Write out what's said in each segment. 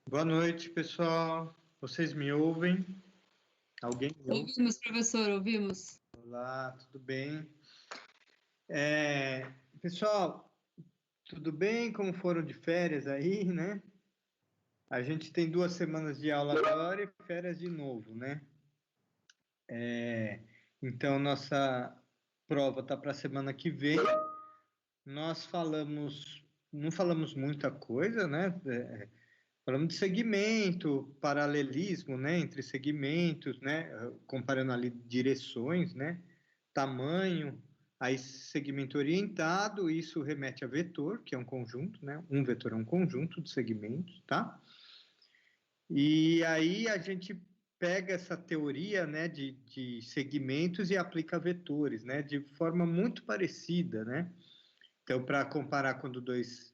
Boa noite, pessoal. Vocês me ouvem? Alguém me ouve? Ouvimos, professor, ouvimos. Olá, tudo bem? Pessoal, tudo bem? Como foram de férias aí, né? A gente tem 2 semanas de aula agora e férias de novo, né? Então, nossa prova está para a semana que vem. Nós não falamos muita coisa, né? Falamos de segmento, paralelismo, né, entre segmentos, né, comparando ali direções, né, tamanho, aí segmento orientado, isso remete a vetor, que é um conjunto, né, um vetor é um conjunto de segmentos, tá? E aí a gente pega essa teoria, né, de segmentos e aplica a vetores, né, de forma muito parecida, né? Então, para comparar quando dois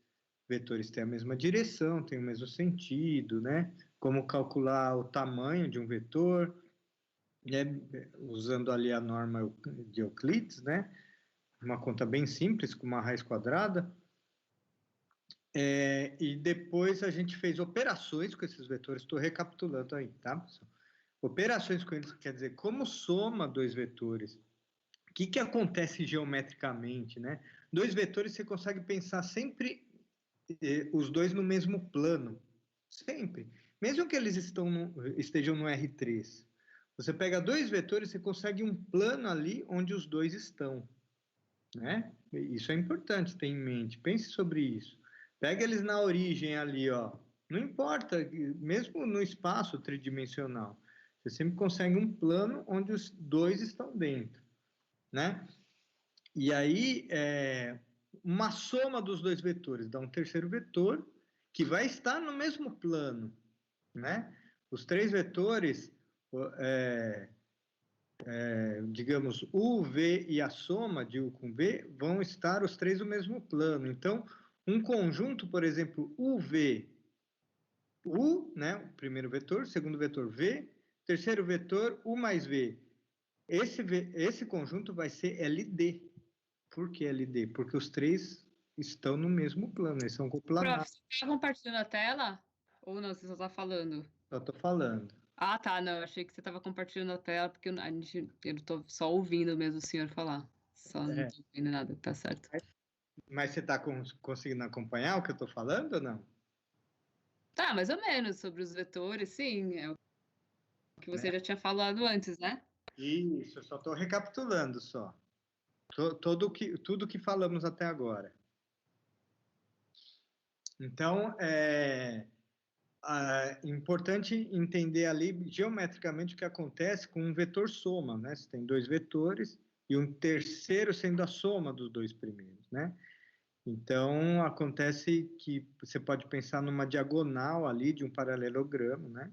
vetores têm a mesma direção, têm o mesmo sentido, né? Como calcular o tamanho de um vetor, né? Usando ali a norma de Euclides, né? Uma conta bem simples, com uma raiz quadrada. E depois a gente fez operações com esses vetores, estou recapitulando aí, tá, pessoal? Operações com eles, quer dizer, como soma dois vetores. O que acontece geometricamente, né? Dois vetores você consegue pensar sempre os dois no mesmo plano, sempre. Mesmo que eles estejam no R3. Você pega dois vetores, você consegue um plano ali onde os dois estão, né? Isso é importante ter em mente. Pense sobre isso. Pega eles na origem ali, ó. Não importa, mesmo no espaço tridimensional, você sempre consegue um plano onde os dois estão dentro, né? E aí, uma soma dos dois vetores dá um terceiro vetor que vai estar no mesmo plano, né? Os três vetores, digamos, U, V e a soma de U com V vão estar os três no mesmo plano. Então, um conjunto, por exemplo, UV, U, né, o primeiro vetor, segundo vetor V, terceiro vetor U mais V. Esse conjunto vai ser LD. Por que LD? Porque os três estão no mesmo plano, eles são Prof, coplanares. você está compartilhando a tela? Ou não, você só está falando? Eu estou falando. Ah, tá, não, eu achei que você estava compartilhando a tela, porque eu tô só ouvindo mesmo o senhor falar. Só não É, tô vendo nada, tá certo. mas você está conseguindo acompanhar o que eu estou falando ou não? Tá, mais ou menos, sobre os vetores, sim, é o que você Né? já tinha falado antes, né? Isso, eu só estou recapitulando só. Tudo que falamos até agora. Então, importante entender ali geometricamente o que acontece com um vetor soma, né? Você tem dois vetores e um terceiro sendo a soma dos dois primeiros, né? Então, acontece que você pode pensar numa diagonal ali de um paralelogramo, né?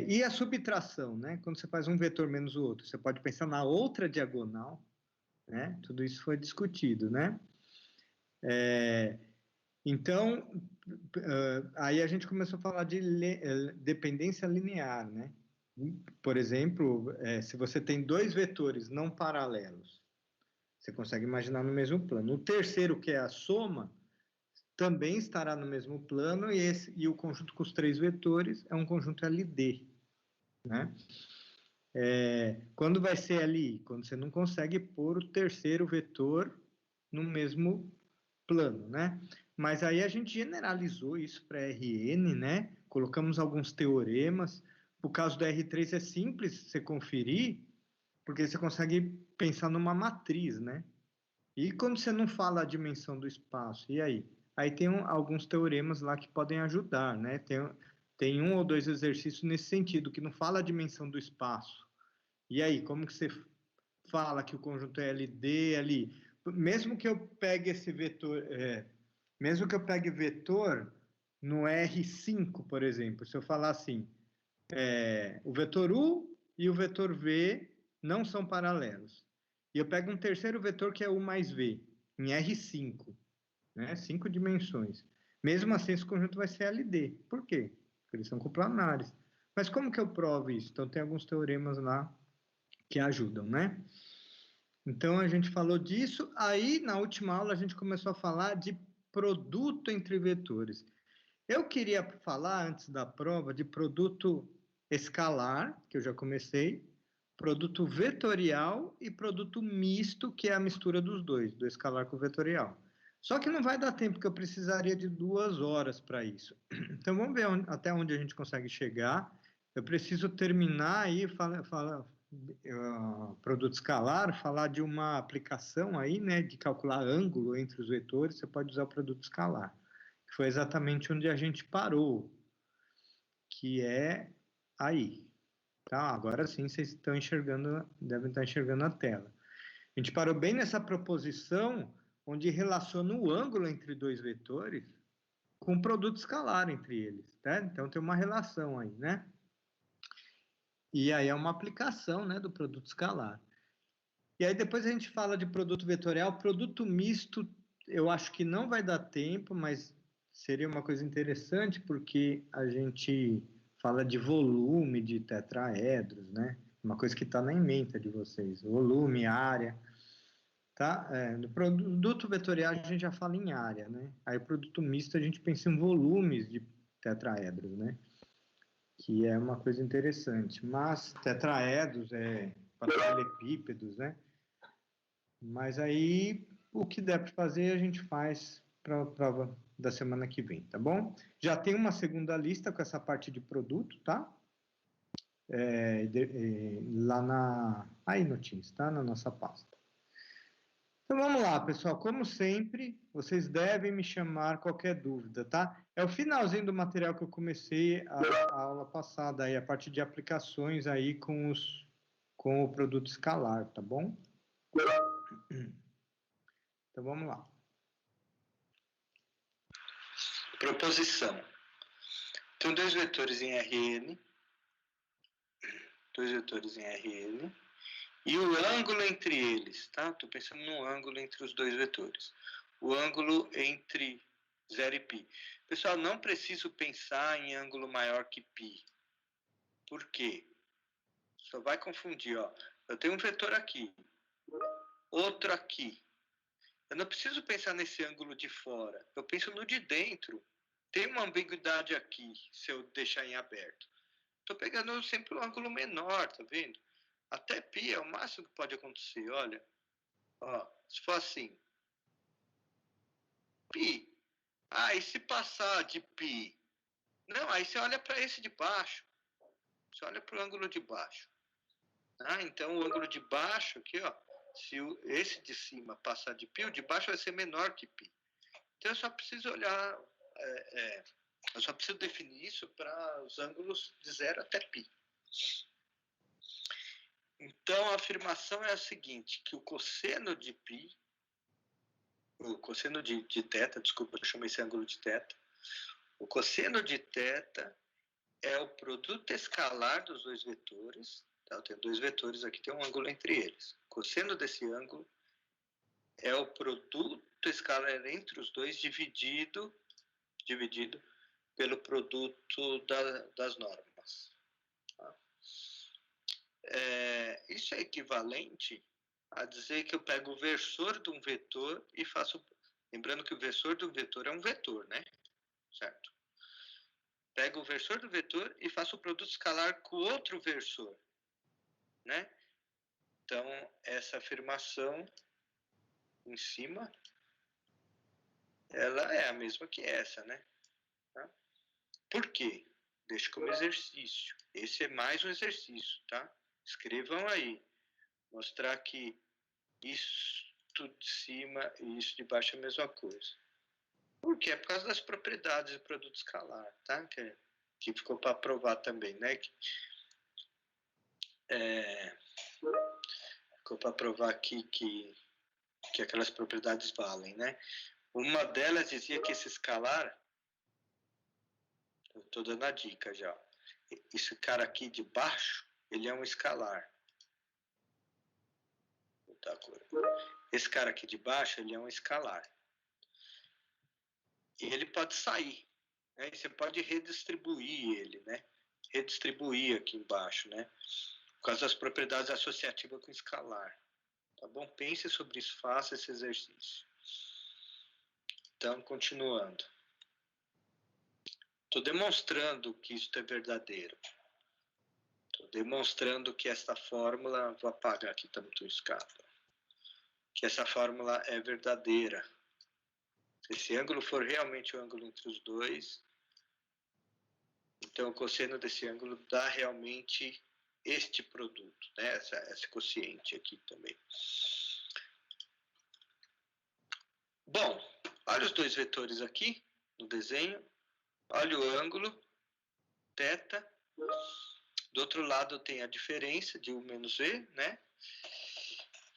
E a subtração, né? Quando você faz um vetor menos o outro, você pode pensar na outra diagonal, né? Tudo isso foi discutido, né? Então, aí a gente começou a falar de dependência linear, né? Por exemplo, se você tem dois vetores não paralelos, você consegue imaginar no mesmo plano. O terceiro, que é a soma, também estará no mesmo plano e o conjunto com os três vetores é um conjunto LD, né? Quando vai ser LI? Quando você não consegue pôr o terceiro vetor no mesmo plano, né? Mas aí a gente generalizou isso para Rn, né? Colocamos alguns teoremas. O caso do R3 é simples você conferir, porque você consegue pensar numa matriz, né? E quando você não fala a dimensão do espaço, e aí? Aí tem alguns teoremas lá que podem ajudar, né? Tem um ou dois exercícios nesse sentido, que não fala a dimensão do espaço. E aí, como que você fala que o conjunto é LD ali? Mesmo que eu pegue esse vetor, mesmo que eu pegue vetor no R5, por exemplo, se eu falar assim, o vetor U e o vetor V não são paralelos. E eu pego um terceiro vetor que é U mais V, em R5, né? 5 dimensões. Mesmo assim, esse conjunto vai ser LD. Por quê? Porque eles são coplanares. Mas como que eu provo isso? Então, tem alguns teoremas lá que ajudam, né? Então, a gente falou disso. Aí, na última aula, a gente começou a falar de produto entre vetores. Eu queria falar, antes da prova, de produto escalar, que eu já comecei, produto vetorial e produto misto, que é a mistura dos dois, do escalar com o vetorial. Só que não vai dar tempo, porque eu precisaria de 2 horas para isso. Então, vamos ver até onde a gente consegue chegar. Eu preciso terminar aí, produto escalar, falar de uma aplicação aí, né, de calcular ângulo entre os vetores, você pode usar o produto escalar, que foi exatamente onde a gente parou, que é aí. Tá? Agora sim vocês estão enxergando, devem estar enxergando a tela. A gente parou bem nessa proposição, onde relaciona o ângulo entre dois vetores com o produto escalar entre eles, tá? Então tem uma relação aí, né? E aí é uma aplicação, né, do produto escalar. E aí depois a gente fala de produto vetorial, produto misto, eu acho que não vai dar tempo, mas seria uma coisa interessante, porque a gente fala de volume de tetraedros, né? Uma coisa que está na ementa de vocês, volume, área, tá? No produto vetorial a gente já fala em área, né? Aí o produto misto a gente pensa em volumes de tetraedros, né? Que é uma coisa interessante. Mas tetraedros, paralelepípedos, né? Mas aí, o que der para fazer, a gente faz para a prova da semana que vem, tá bom? Já tem uma segunda lista com essa parte de produto, tá? Lá aí no Teams, tá? Na nossa pasta. Então vamos lá, pessoal. Como sempre, vocês devem me chamar qualquer dúvida, tá? É o finalzinho do material que eu comecei a aula passada, aí, a parte de aplicações aí com o produto escalar, tá bom? Então vamos lá. Proposição. Então, dois vetores em Rn, e o ângulo entre eles, tá? Estou pensando no ângulo entre os dois vetores. O ângulo entre 0 e π. Pessoal, não preciso pensar em ângulo maior que π. Por quê? Só vai confundir, ó. Eu tenho um vetor aqui, outro aqui. Eu não preciso pensar nesse ângulo de fora. Eu penso no de dentro. Tem uma ambiguidade aqui, se eu deixar em aberto. Estou pegando sempre um ângulo menor, tá vendo? Até π é o máximo que pode acontecer, olha. Ó, se for assim. π. Ah, e se passar de π? Não, aí você olha para esse de baixo. Você olha para o ângulo de baixo. Ah, então o ângulo de baixo aqui, ó. Se esse de cima passar de π, o de baixo vai ser menor que π. Então eu só preciso olhar... eu só preciso definir isso para os ângulos de 0 até π. Então, a afirmação é a seguinte, que o cosseno de π, o cosseno de θ, desculpa, eu chamei esse ângulo de θ, o cosseno de θ é o produto escalar dos dois vetores, tá? Eu tenho dois vetores aqui, tem um ângulo entre eles. O cosseno desse ângulo é o produto escalar entre os dois dividido pelo produto das normas. Tá? Isso é equivalente a dizer que eu pego o versor de um vetor e faço... Lembrando que o versor do vetor é um vetor, né? Certo? Pego o versor do vetor e faço o produto escalar com outro versor, né? Então, essa afirmação em cima, ela é a mesma que essa, né? Tá? Por quê? Deixa como exercício. Esse é mais um exercício, tá? Escrevam aí. Mostrar que isso de cima e isso de baixo é a mesma coisa. Por quê? É por causa das propriedades do produto escalar, tá? Que ficou para provar também, né? Ficou para provar aqui que aquelas propriedades valem, né? Uma delas dizia que esse escalar, eu estou dando a dica já, esse cara aqui de baixo, ele é um escalar. Vou botar a cor. Esse cara aqui de baixo, ele é um escalar. E ele pode sair, né? E você pode redistribuir ele, né? Redistribuir aqui embaixo, né? Por causa das propriedades associativas com escalar. Tá bom? Pense sobre isso, faça esse exercício. Então, continuando. Estou demonstrando que isso é verdadeiro. Estou demonstrando que essa fórmula, vou apagar aqui, está muito escapa, que essa fórmula é verdadeira. Se esse ângulo for realmente o ângulo entre os dois, então o cosseno desse ângulo dá realmente este produto, né? Esse quociente aqui também. Bom, olha os dois vetores aqui no desenho. Olha o ângulo, θ. Do outro lado tem a diferença de U menos V, né?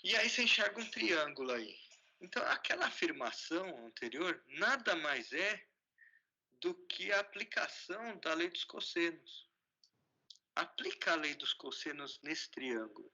E aí você enxerga um triângulo aí. Então, aquela afirmação anterior nada mais é do que a aplicação da lei dos cossenos. Aplica a lei dos cossenos nesse triângulo.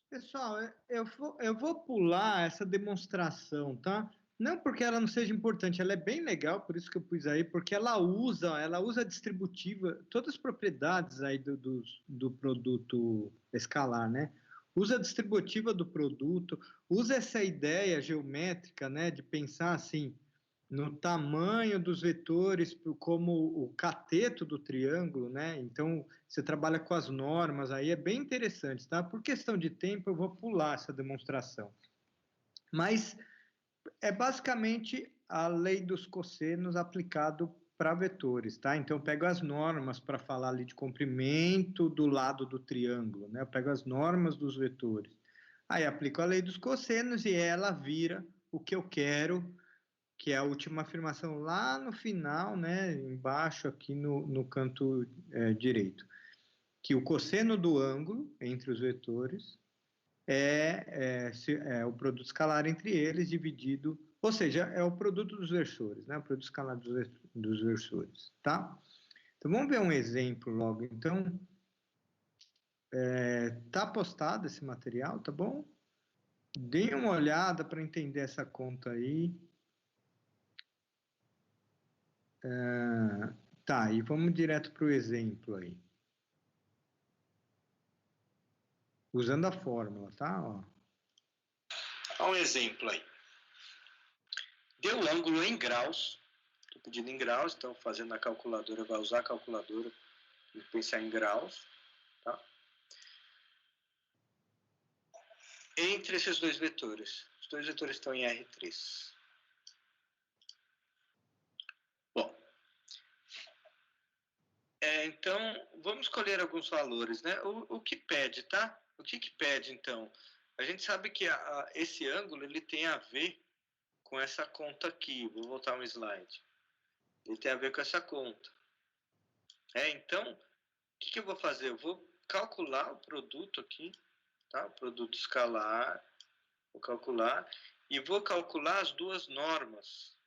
Pessoal, eu vou pular essa demonstração, tá? Não porque ela não seja importante, ela é bem legal, por isso que eu pus aí, porque ela usa a distributiva, todas as propriedades aí do produto escalar, né? Usa a distributiva do produto, usa essa ideia geométrica, né, de pensar assim, no tamanho dos vetores como o cateto do triângulo, né? Então, você trabalha com as normas, aí é bem interessante, tá? Por questão de tempo, eu vou pular essa demonstração. Mas é basicamente a lei dos cossenos aplicado para vetores, tá? Então, eu pego as normas para falar ali de comprimento do lado do triângulo, né? Eu pego as normas dos vetores. Aí, aplico a lei dos cossenos e ela vira o que eu quero, que é a última afirmação lá no final, né, embaixo aqui no canto direito, que o cosseno do ângulo entre os vetores é o produto escalar entre eles dividido, ou seja, é o produto dos versores, né, o produto escalar dos versores, tá? Então, vamos ver um exemplo logo. Então, tá postado esse material, tá bom? Deem uma olhada para entender essa conta aí. Tá, e vamos direto para o exemplo aí. Usando a fórmula, tá? Ó. Olha um exemplo aí. Deu o ângulo em graus. Estou pedindo em graus, então fazendo a calculadora, vai usar a calculadora e pensar em graus. Tá? Entre esses dois vetores. Os dois vetores estão em R3. Bom, então, vamos escolher alguns valores, né? O que pede, tá? O que pede, então? A gente sabe que esse ângulo ele tem a ver com essa conta aqui. Vou voltar um slide. Ele tem a ver com essa conta. Então, o que eu vou fazer? Eu vou calcular o produto aqui, tá? O produto escalar. Vou calcular. E vou calcular as duas normas.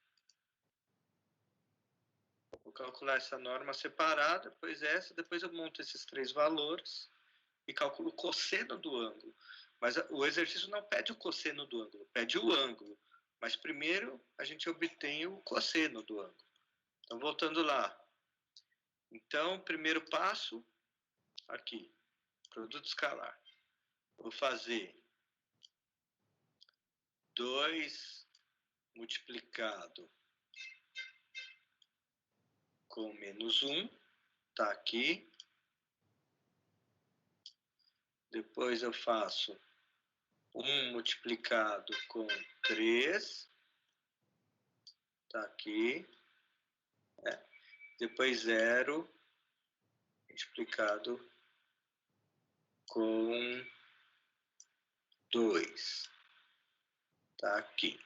Vou calcular essa norma separada, depois essa, depois eu monto esses três valores e calculo o cosseno do ângulo. Mas o exercício não pede o cosseno do ângulo, pede o ângulo. Mas primeiro a gente obtém o cosseno do ângulo. Então, voltando lá. Então, primeiro passo, aqui, produto escalar. Vou fazer 2 multiplicado com menos 1, tá aqui. Depois eu faço 1 multiplicado com 3, tá aqui. Depois 0 multiplicado com 2, tá aqui.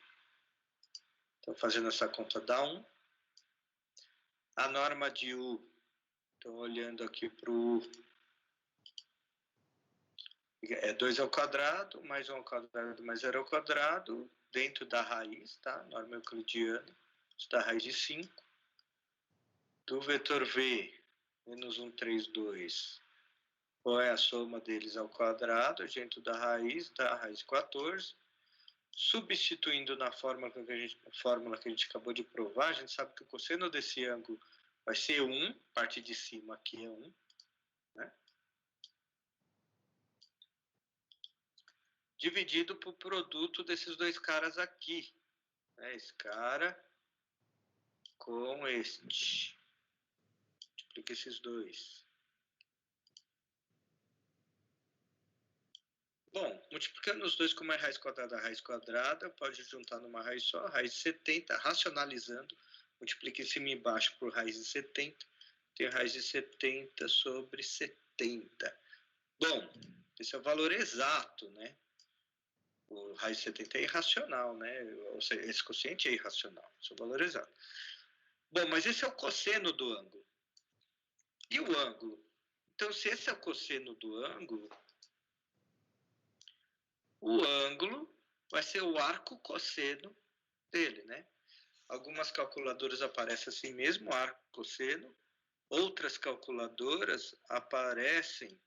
Então, fazendo essa conta dá 1. A norma de U, estou olhando aqui para o U, é 2 ao quadrado, mais 1 ao quadrado, mais 0 ao quadrado, dentro da raiz, tá? Norma euclidiana, da raiz de 5. Do vetor V, menos 1, 3, 2, qual é a soma deles ao quadrado, dentro da raiz de 14. Substituindo na fórmula que a gente acabou de provar, a gente sabe que o cosseno desse ângulo vai ser 1, a parte de cima aqui é 1, né? Dividido por produto desses dois caras aqui, né? Esse cara com este. Multiplica esses dois. Bom, multiplicando os dois como é raiz quadrada, pode juntar numa raiz só, raiz de 70, racionalizando, multiplica em cima e embaixo por raiz de 70, tem raiz de 70 sobre 70. Bom, esse é o valor exato, né? O raiz de 70 é irracional, né? Ou seja, esse quociente é irracional, esse é o valor exato. Bom, mas esse é o cosseno do ângulo. E o ângulo? Então, se esse é o cosseno do ângulo, o ângulo vai ser o arco cosseno dele, né? Algumas calculadoras aparecem assim mesmo, arco cosseno. Outras calculadoras aparecem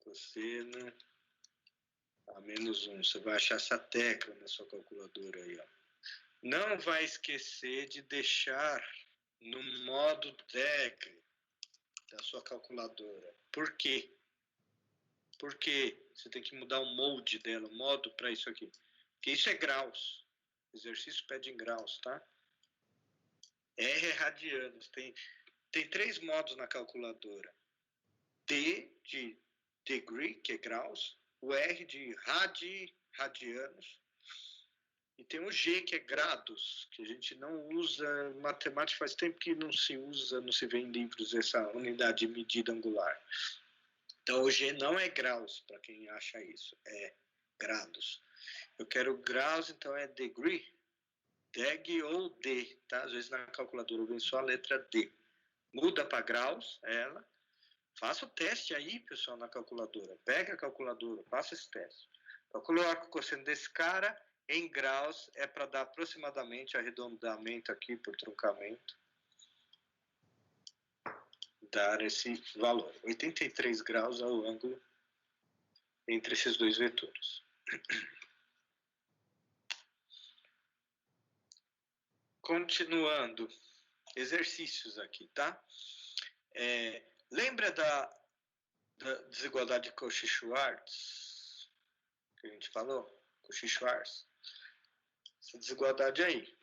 cosseno a menos 1. Você vai achar essa tecla na sua calculadora aí, ó. Não vai esquecer de deixar no modo DEG da sua calculadora. Por quê? Porque você tem que mudar o molde dela, o modo para isso aqui. Porque isso é graus. O exercício pede em graus, tá? R é radianos. Tem 3 modos na calculadora. D de degree, que é graus. O R de radianos. E tem o G, que é grados, que a gente não usa. Matemática faz tempo que não se usa, não se vê em livros essa unidade de medida angular. Então, o G não é graus, para quem acha isso, é grados. Eu quero graus, então é degree, deg ou D, tá? Às vezes na calculadora vem só a letra D. Muda para graus, ela. Faça o teste aí, pessoal, na calculadora. Pega a calculadora, faça esse teste. Então, coloca o cosseno desse cara em graus, é para dar aproximadamente arredondamento aqui por truncamento. Dar esse valor. 83 graus é o ângulo entre esses dois vetores. Continuando, exercícios aqui, tá? Lembra da desigualdade de Cauchy-Schwarz? Que a gente falou? Cauchy-Schwarz. Essa desigualdade aí.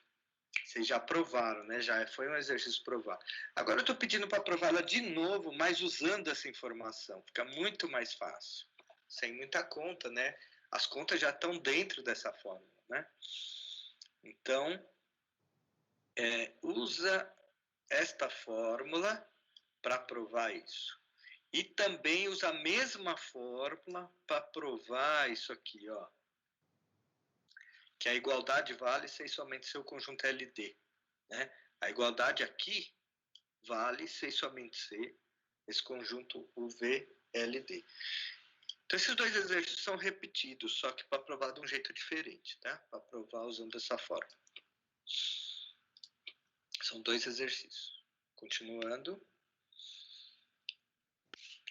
Vocês já provaram, né? Já foi um exercício provar. Agora eu estou pedindo para prová-la de novo, mas usando essa informação. Fica muito mais fácil. Sem muita conta, né? As contas já estão dentro dessa fórmula, né? Então, usa esta fórmula para provar isso. E também usa a mesma fórmula para provar isso aqui, ó. Que a igualdade vale se somente seu conjunto LD. Né? A igualdade aqui vale se somente C, esse conjunto UVLD. Então, esses dois exercícios são repetidos, só que para provar de um jeito diferente, tá? Para provar usando essa forma. São 2 exercícios. Continuando.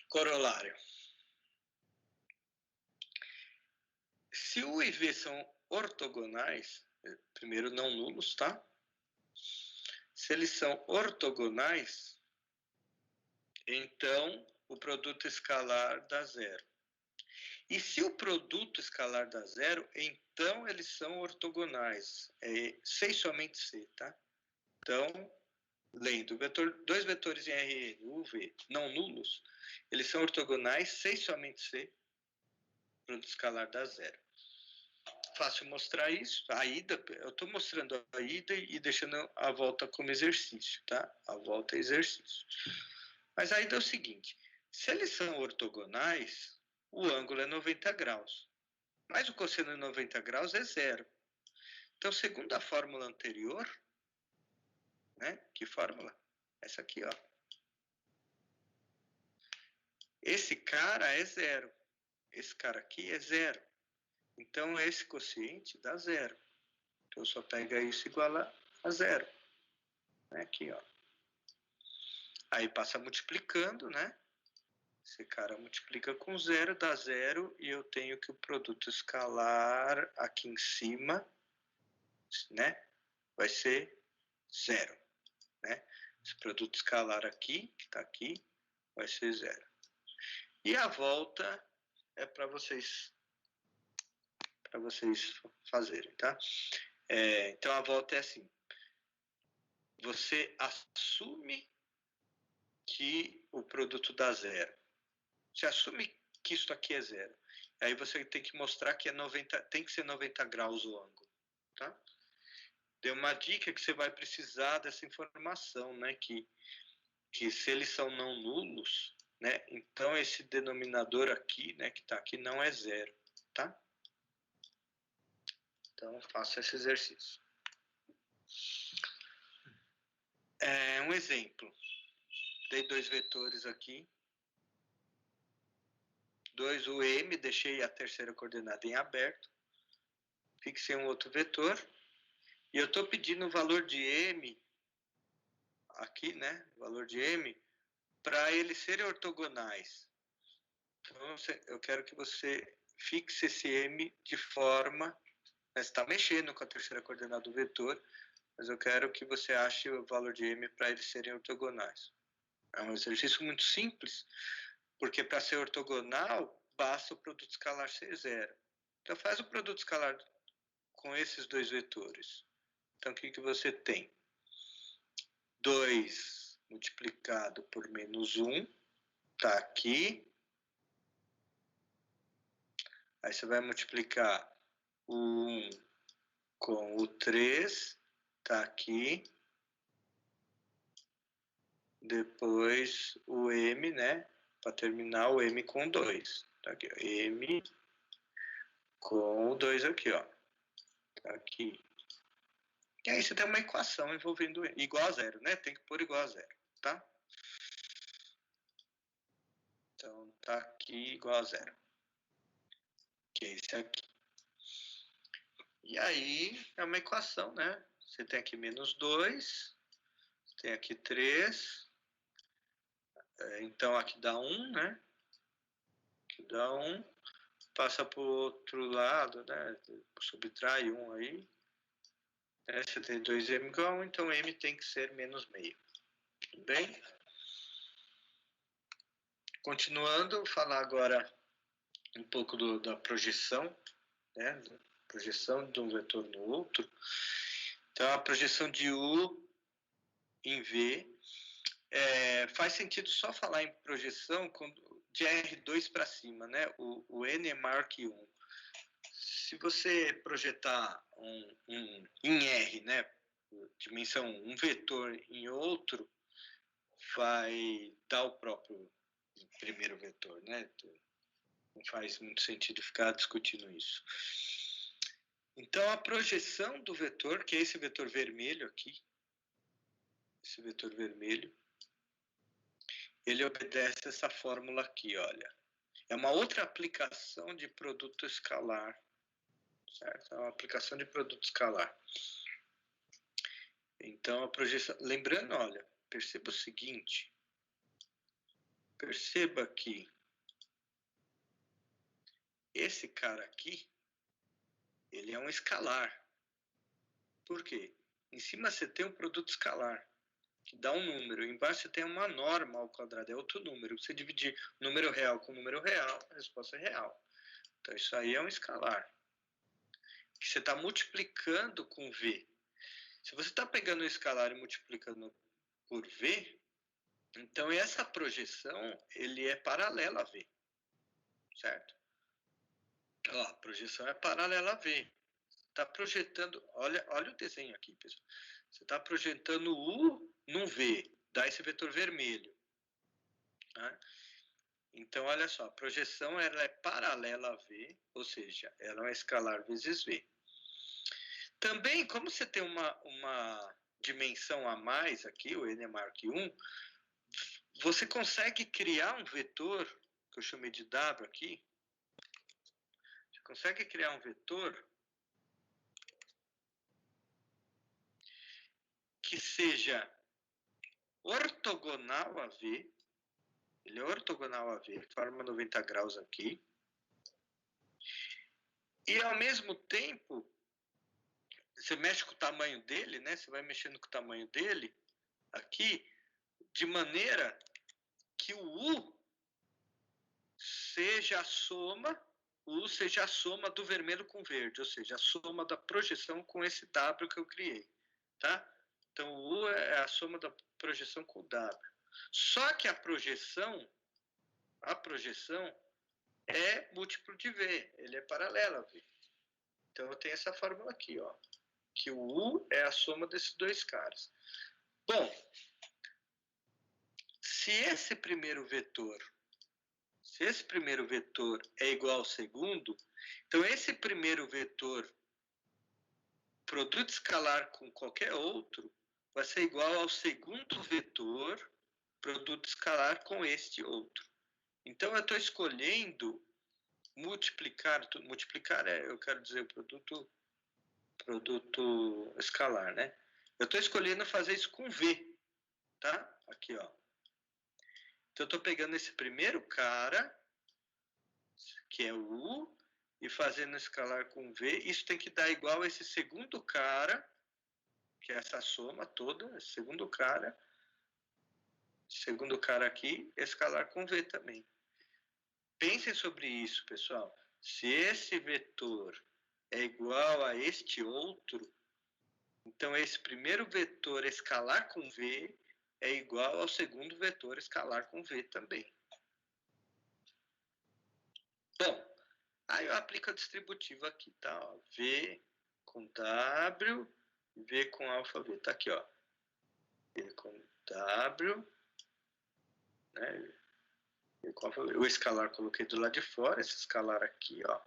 Corolário. Se U e V são ortogonais, primeiro não nulos, tá? Se eles são ortogonais, então o produto escalar dá 0. E se o produto escalar dá 0, então eles são ortogonais. C e somente C, tá? Então, lendo, dois vetores em Rn, U, V, não nulos, eles são ortogonais, C e somente C, o produto escalar dá 0. Fácil mostrar isso. A ida, eu estou mostrando a ida e deixando a volta como exercício, tá? A volta é exercício. Mas a ida é o seguinte, se eles são ortogonais, o ângulo é 90 graus. Mas o cosseno de 90 graus é 0. Então, segundo a fórmula anterior, né? Que fórmula? Essa aqui, ó. Esse cara é 0. Esse cara aqui é 0. Então, esse quociente dá 0. Então, eu só pego isso igual a 0. Aqui, ó. Aí passa multiplicando, né? Esse cara multiplica com 0, dá 0, e eu tenho que o produto escalar aqui em cima, né? Vai ser 0, né? Esse produto escalar aqui, que está aqui, vai ser 0. E a volta é para vocês fazerem, tá? Então, a volta é assim. Você assume que o produto dá zero. Você assume que isso aqui é zero. Aí você tem que mostrar que tem que ser 90 graus o ângulo. Tá? Tem uma dica que você vai precisar dessa informação, né? Que se eles são não nulos, né? Então esse denominador aqui, né? Que está aqui não é zero. Tá? Então faça esse exercício. Um exemplo. Dei 2 vetores aqui. 2 o M, deixei a terceira coordenada em aberto. Fixei um outro vetor. E eu estou pedindo o valor de M, aqui, né? O valor de M, para eles serem ortogonais. Então, eu quero que você fixe esse M de forma... Você está mexendo com a terceira coordenada do vetor, mas eu quero que você ache o valor de M para eles serem ortogonais. É um exercício muito simples, porque para ser ortogonal, basta o produto escalar ser zero. Então, faz o produto escalar com esses 2 vetores. Então, o que você tem? 2 multiplicado por menos 1, está aqui. Aí você vai multiplicar o 1 com o 3, está aqui. Depois o M, né? Para terminar, o M com 2. Tá aqui, ó. M com o 2 aqui, ó. Tá aqui. E aí você tem uma equação envolvendo igual a zero, né? Tem que pôr igual a zero, tá? Então, tá aqui igual a zero. Que é esse aqui. E aí, é uma equação, né? Você tem aqui menos 2, tem aqui 3. Então, aqui dá 1, né? Aqui dá 1. Passa para o outro lado, né? Subtrai 1 aí. Você tem 2M igual a 1, então M tem que ser menos meio. Tudo bem? Continuando, vou falar agora um pouco da projeção, né? Projeção de um vetor no outro. Então, a projeção de U em V. Faz sentido só falar em projeção de R2 para cima, né? O N é maior que 1. Se você projetar em R, né? Dimensão um vetor em outro, vai dar o próprio primeiro vetor, né? Não faz muito sentido ficar discutindo isso. Então, a projeção do vetor, que é esse vetor vermelho aqui, esse vetor vermelho, ele obedece essa fórmula aqui, olha. É uma outra aplicação de produto escalar, certo? É uma aplicação de produto escalar. Então, a projeção... Lembrando, olha, perceba o seguinte. Perceba que esse cara aqui, ele é um escalar. Por quê? Em cima você tem um produto escalar, que dá um número. Embaixo você tem uma norma ao quadrado, é outro número. Você dividir número real com número real, a resposta é real. Então, isso aí é um escalar. Que você está multiplicando com V. Se você está pegando o escalar e multiplicando por V, então essa projeção, ele é paralela a V. Certo? Ó, a projeção é paralela a V. Está projetando, olha o desenho aqui, pessoal. Você está projetando U num V, dá esse vetor vermelho. Tá? Então, olha só, a projeção ela é paralela a V, ou seja, ela é um escalar vezes V. Também, como você tem uma dimensão a mais aqui, o N é maior que 1, você consegue criar um vetor, que eu chamei de W aqui, você consegue criar um vetor que seja ortogonal a V, ele é ortogonal a V, forma 90 graus aqui, e ao mesmo tempo, você mexe com o tamanho dele, né? Você vai mexendo com o tamanho dele aqui, de maneira que o U seja a soma do vermelho com o verde, ou seja, a soma da projeção com esse W que eu criei, tá? Então, o U é a soma da projeção com o W. Só que a projeção é múltiplo de V, ele é paralelo a V. Então eu tenho essa fórmula aqui, ó, que o U é a soma desses dois caras. Bom, se esse primeiro vetor é igual ao segundo, então esse primeiro vetor, produto escalar com qualquer outro, vai ser igual ao segundo vetor, produto escalar com este outro. Então eu estou escolhendo multiplicar eu quero dizer o produto escalar, né? Eu estou escolhendo fazer isso com V, tá? Aqui, ó. Então eu estou pegando esse primeiro cara, que é o U, e fazendo escalar com V. Isso tem que dar igual a esse segundo cara, que é essa soma toda, esse segundo cara aqui, escalar com V também. Pensem sobre isso, pessoal. Se esse vetor é igual a este outro, então esse primeiro vetor escalar com V é igual ao segundo vetor escalar com V também. Bom, aí eu aplico a distributiva aqui, tá? Ó, V com W, V com alfa V. Tá aqui, ó. V com W, né? V com alfa V. O escalar coloquei do lado de fora, esse escalar aqui, ó.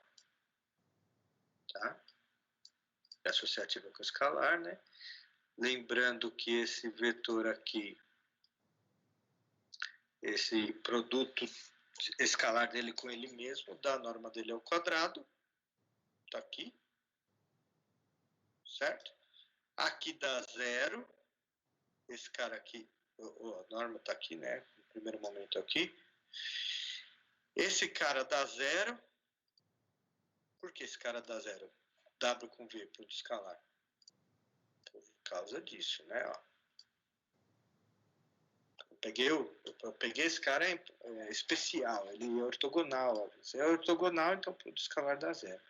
Tá? É associativa com escalar, né? Lembrando que esse vetor aqui, esse produto escalar dele com ele mesmo, da norma dele ao quadrado, tá aqui, certo? Aqui dá zero, esse cara aqui, a norma tá aqui, né? No primeiro momento aqui. Esse cara dá zero. Por que esse cara dá zero? W com V, produto escalar. Por causa disso, né? Ó. Eu peguei esse cara especial, ele é ortogonal. Ó. Se é ortogonal, então o produto escalar dá zero.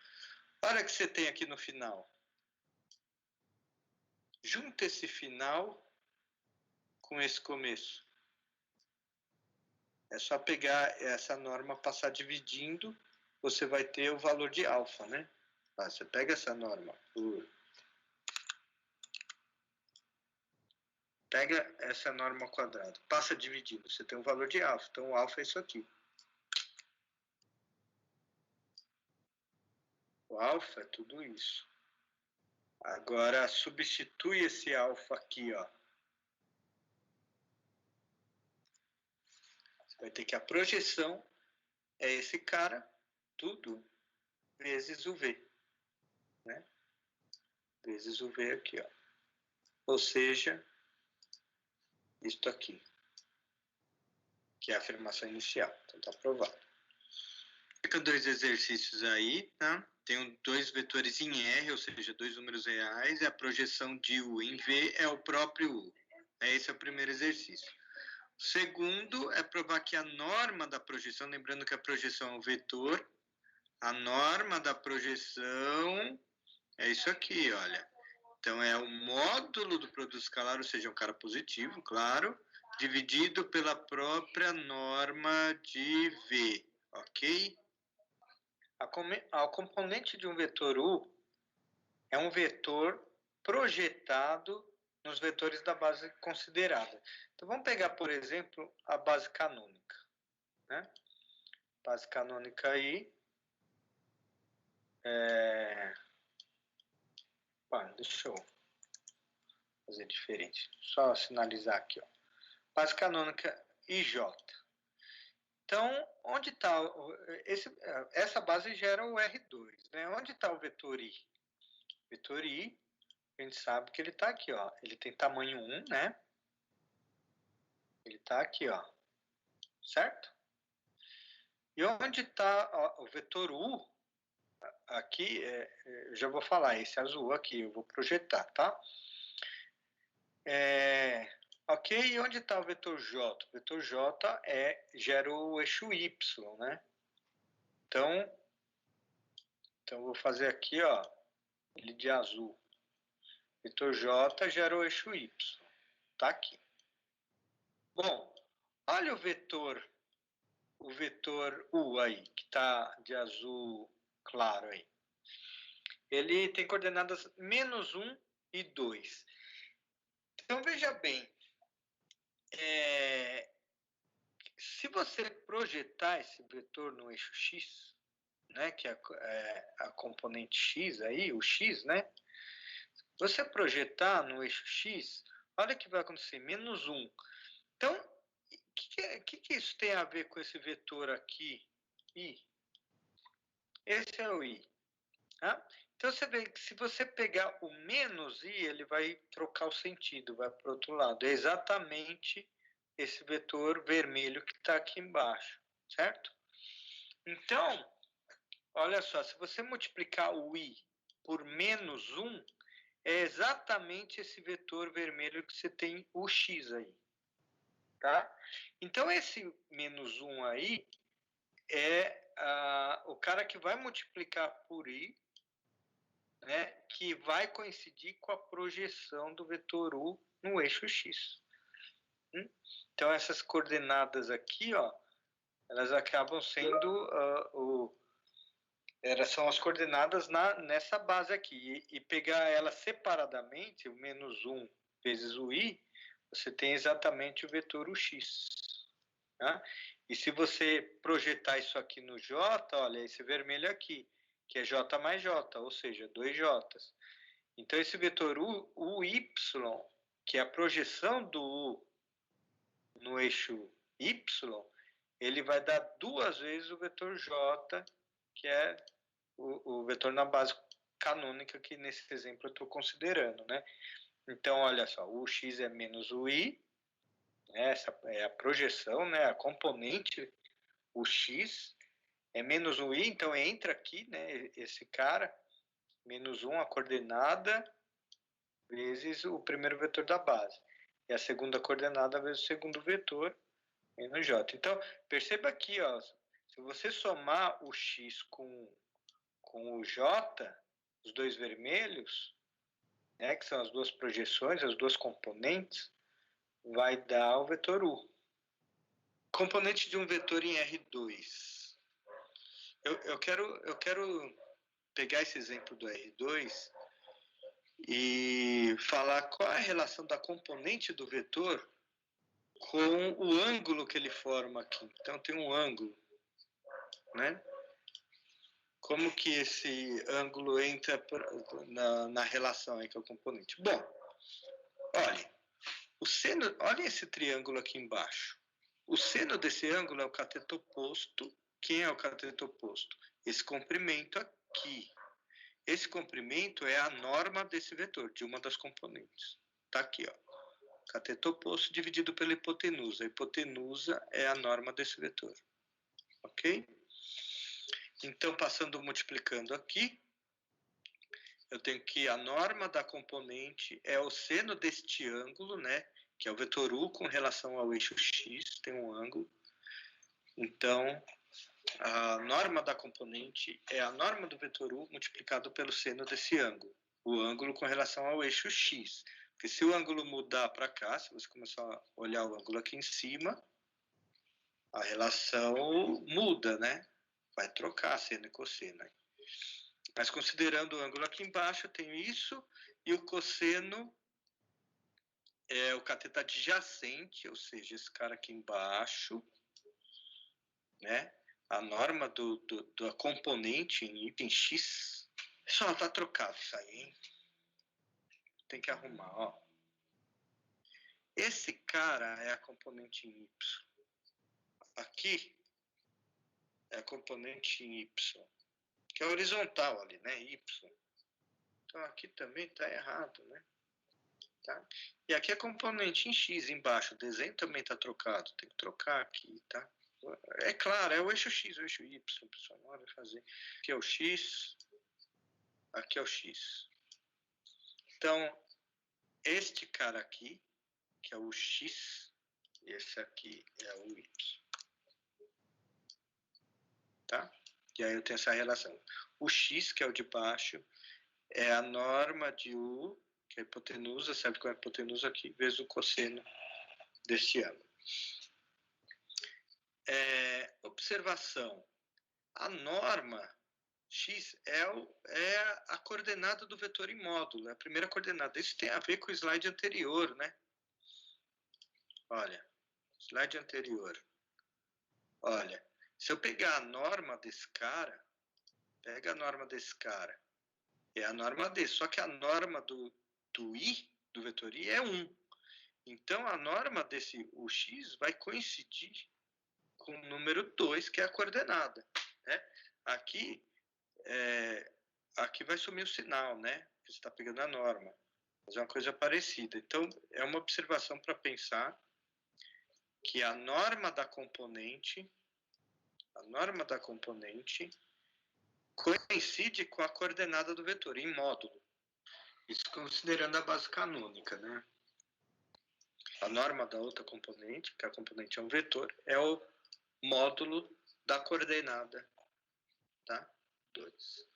Olha o que você tem aqui no final. Junta esse final com esse começo. É só pegar essa norma, passar dividindo, você vai ter o valor de alfa, né? Você pega essa norma pega essa norma ao quadrado, passa dividindo, você tem um valor de alfa. Então, o alfa é isso aqui. O alfa é tudo isso. Agora, substitui esse alfa aqui, ó. Você vai ter que a projeção é esse cara, tudo, vezes o V. Né? Vezes o V aqui, ó. Ou seja, isto aqui, que é a afirmação inicial. Então, está aprovado. Fica dois exercícios aí, tá? Tenho dois vetores em R, ou seja, dois números reais, e a projeção de U em V é o próprio U. Esse é o primeiro exercício. O segundo é provar que a norma da projeção, lembrando que a projeção é um vetor, a norma da projeção é isso aqui, olha. Então, é o módulo do produto escalar, ou seja, um cara positivo, claro, dividido pela própria norma de V, ok? A componente de um vetor U é um vetor projetado nos vetores da base considerada. Então, vamos pegar, por exemplo, a base canônica. Né? Base canônica aí deixa eu fazer diferente. Só sinalizar aqui, ó. Base canônica IJ. Então, onde está... Essa base gera o R2, né? Onde está o vetor I? O vetor I, a gente sabe que ele está aqui, ó. Ele tem tamanho 1, né? Ele está aqui, ó. Certo? E onde está o vetor U? Aqui, eu já vou falar, esse azul aqui, eu vou projetar, tá? Ok, e onde está o vetor J? O vetor J gera o eixo Y, né? Então eu vou fazer aqui, ó, ele de azul. Vetor J gera o eixo Y, tá aqui. Bom, Olha o vetor U aí, que está de azul claro aí. Ele tem coordenadas -1 e 2. Então, veja bem, se você projetar esse vetor no eixo x, né, que é a componente x aí, o x, né? Você projetar no eixo x, olha o que vai acontecer, -1. Então, o que isso tem a ver com esse vetor aqui, i? Esse é o i. Tá? Então, você vê que se você pegar o menos i, ele vai trocar o sentido, vai para o outro lado. É exatamente esse vetor vermelho que está aqui embaixo, certo? Então, olha só, se você multiplicar o i por -1, é exatamente esse vetor vermelho que você tem o x aí. Tá? Então, esse -1 aí é o cara que vai multiplicar por i, né, que vai coincidir com a projeção do vetor u no eixo x. Então, essas coordenadas aqui, ó, elas acabam sendo elas são as coordenadas nessa base aqui. E pegar elas separadamente, o -1 vezes o i, você tem exatamente o vetor ux. Tá? E se você projetar isso aqui no j, olha, esse vermelho aqui, que é j mais j, ou seja, 2j. Então, esse vetor uy, que é a projeção do u no eixo y, ele vai dar 2 vezes o vetor j, que é o vetor na base canônica que nesse exemplo eu estou considerando, né? Então, olha só, o x é menos o i, né? Essa é a projeção, né? A componente, o x, é menos o i, então entra aqui, né? Esse cara, -1, a coordenada, vezes o primeiro vetor da base. E a segunda coordenada vezes o segundo vetor, menos j. Então, perceba aqui, ó, se você somar o x com o j, os dois vermelhos, né, que são as duas projeções, as duas componentes, vai dar o vetor u. Componente de um vetor em R2. Eu quero pegar esse exemplo do R2 e falar qual é a relação da componente do vetor com o ângulo que ele forma aqui. Então, tem um ângulo, né? Como que esse ângulo entra na relação aí com a componente? Bom, olha esse triângulo aqui embaixo. O seno desse ângulo é o cateto oposto. Quem é o cateto oposto? Esse comprimento aqui. Esse comprimento é a norma desse vetor, de uma das componentes. Está aqui, ó. Cateto oposto dividido pela hipotenusa. A hipotenusa é a norma desse vetor. Ok? Então, multiplicando aqui, eu tenho que a norma da componente é o seno deste ângulo, né? Que é o vetor u com relação ao eixo x, tem um ângulo. Então, a norma da componente é a norma do vetor u multiplicado pelo seno desse ângulo. O ângulo com relação ao eixo x. Porque se o ângulo mudar para cá, se você começar a olhar o ângulo aqui em cima, a relação muda, né? Vai trocar seno e cosseno. Mas considerando o ângulo aqui embaixo, eu tenho isso, e o cosseno é o cateto adjacente, ou seja, esse cara aqui embaixo, né? A norma da componente em x. Só tá trocado isso aí, hein? Tem que arrumar, ó. Esse cara é a componente em y. Aqui é a componente em y, que é horizontal ali, né? Y. Então aqui também está errado, né? Tá? E aqui é a componente em x embaixo. O desenho também está trocado. Tem que trocar aqui, tá? É claro, é o eixo x, o eixo y, pessoal. Não vai fazer. Aqui é o x. Aqui é o x. Então, este cara aqui, que é o x, e esse aqui é o y. Tá? E aí eu tenho essa relação. O x, que é o de baixo, é a norma de u, que é a hipotenusa, serve com a hipotenusa aqui, vezes o cosseno deste ângulo. observação. A norma x é a coordenada do vetor em módulo, é a primeira coordenada. Isso tem a ver com o slide anterior, né? Olha, slide anterior. Olha, se eu pegar a norma desse cara, pega a norma desse cara, é a norma desse, só que a norma do i, do vetor i, é 1. Então, a norma desse ux vai coincidir com o número 2, que é a coordenada, né? Aqui vai sumir o sinal, né? Você está pegando a norma. Mas é uma coisa parecida. Então, é uma observação para pensar que a norma da componente coincide com a coordenada do vetor, em módulo. Isso considerando a base canônica, né? A norma da outra componente, que a componente é um vetor, é o módulo da coordenada, tá? 2.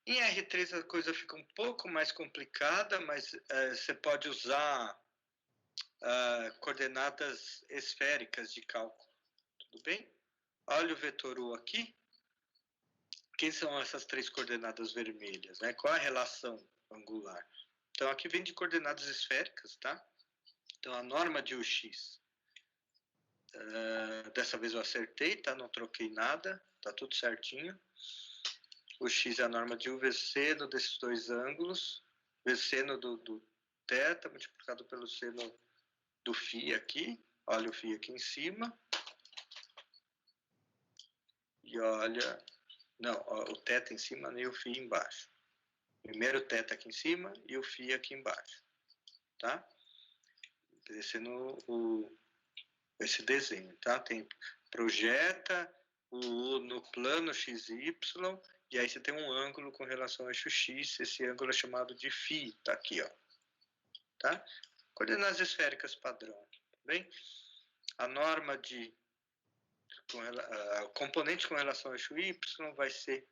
Em R3 a coisa fica um pouco mais complicada, mas você pode usar coordenadas esféricas de cálculo, tudo bem? Olha o vetor U aqui. Quem são essas 3 coordenadas vermelhas, né? Qual a relação angular? Então, aqui vem de coordenadas esféricas, tá? Então, a norma de UX, dessa vez eu acertei, tá? Não troquei nada, tá tudo certinho. O x é a norma de U vezes seno desses 2 ângulos, vezes seno do θ, multiplicado pelo seno do φ aqui. Olha o φ aqui em cima. E olha... Não, o θ em cima e o φ embaixo. Primeiro o θ aqui em cima e o φ aqui embaixo. Tá? Esse desenho, tá? Projeta o U no plano XY, e aí você tem um ângulo com relação ao eixo X, esse ângulo é chamado de φ, tá aqui, ó. Tá? Coordenadas esféricas padrão, tá bem? A norma a componente com relação ao eixo Y vai ser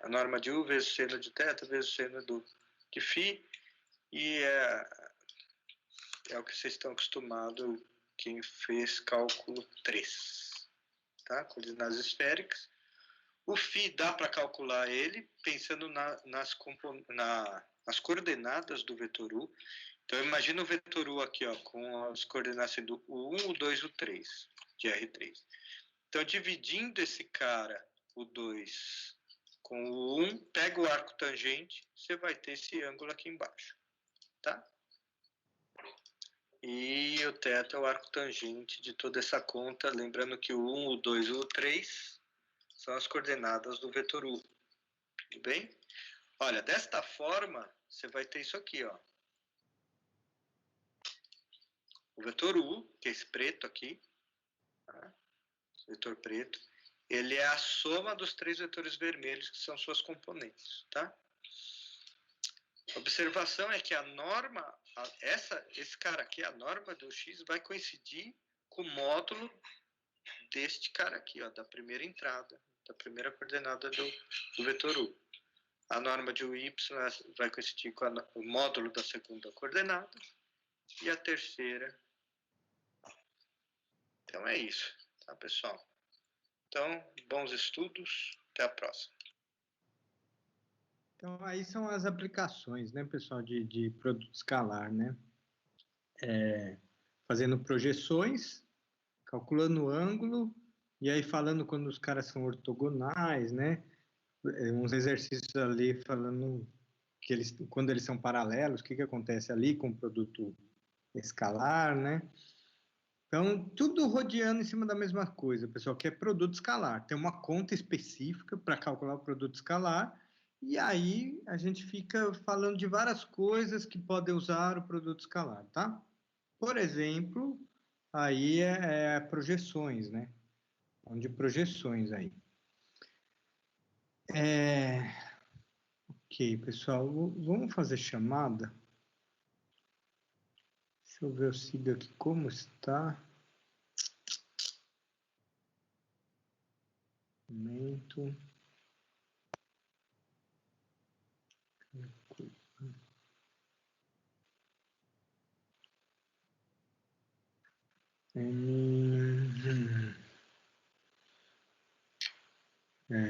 a norma de U vezes seno de θ vezes seno de φ, e é o que vocês estão acostumados quem fez cálculo 3, tá? Coordenadas esféricas. O φ dá para calcular ele pensando nas coordenadas do vetor U. Então, imagina o vetor U aqui, ó, com as coordenadas do U1, U2, U3, de R3. Então, dividindo esse cara, o 2, com o 1, pega o arco tangente, você vai ter esse ângulo aqui embaixo, tá? E o θ é o arco tangente de toda essa conta, lembrando que o 1, o 2 e o 3 são as coordenadas do vetor U, tudo bem? Olha, desta forma, você vai ter isso aqui, ó. O vetor U, que é esse preto aqui, tá? Vetor preto, ele é a soma dos 3 vetores vermelhos, que são suas componentes, tá? A observação é que a norma, esse cara aqui, a norma do x, vai coincidir com o módulo deste cara aqui, ó, da primeira entrada, da primeira coordenada do vetor U. A norma de y vai coincidir com o módulo da segunda coordenada e a terceira. Então é isso, tá, pessoal? Então, bons estudos, até a próxima. Então, aí são as aplicações, né, pessoal, de produto escalar, né? Fazendo projeções, calculando o ângulo, e aí falando quando os caras são ortogonais, né? Uns exercícios ali falando que quando eles são paralelos, o que acontece ali com o produto escalar, né? Então, tudo rodeando em cima da mesma coisa, pessoal, que é produto escalar. Tem uma conta específica para calcular o produto escalar, e aí a gente fica falando de várias coisas que podem usar o produto escalar, tá? Por exemplo, aí projeções, né? Onde projeções aí. Ok, pessoal, vamos fazer chamada. Deixa eu ver o Cid aqui como está. Momento.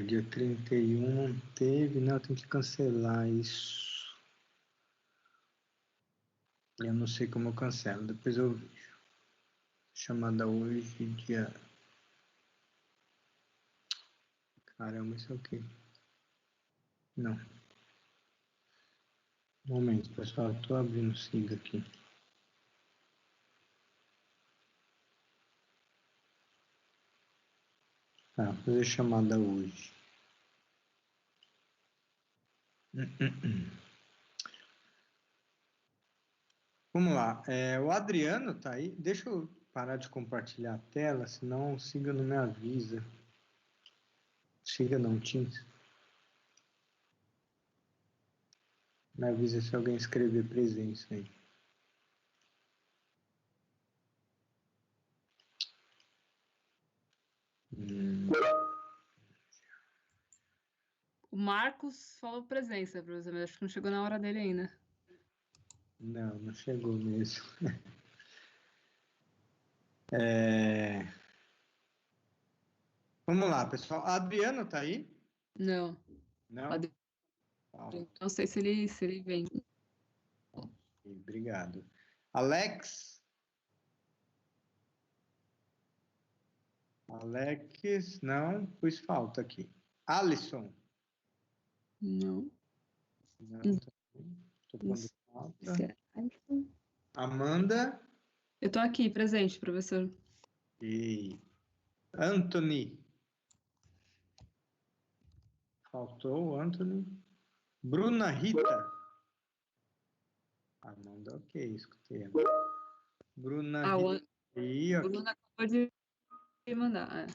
Dia 31 não teve, não, tem que cancelar isso. Eu não sei como eu cancelo, depois eu vejo. Chamada hoje, dia... Caramba, isso é o quê? Não. Um momento, pessoal, estou abrindo o SIGA aqui. Tá, vou fazer chamada hoje. Vamos lá, o Adriano tá aí. Deixa eu parar de compartilhar a tela, senão o SIGA não me avisa. SIGA não, Teams. Me avisa se alguém escrever presença aí. O Marcos falou presença, professor, mas acho que não chegou na hora dele ainda. Não, não chegou mesmo. Vamos lá, pessoal. Adriano tá aí? Não. Não? Não sei se ele vem. Obrigado. Alex? Alex, não, pois falta aqui. Alisson? Não. Não, tô pondo falta. Amanda? Eu tô aqui, presente, professor. E Anthony? Faltou o Anthony. Bruna Rita? Amanda, ok, escutei. Bruna Rita. E, ok. Bruna acabou de mandar.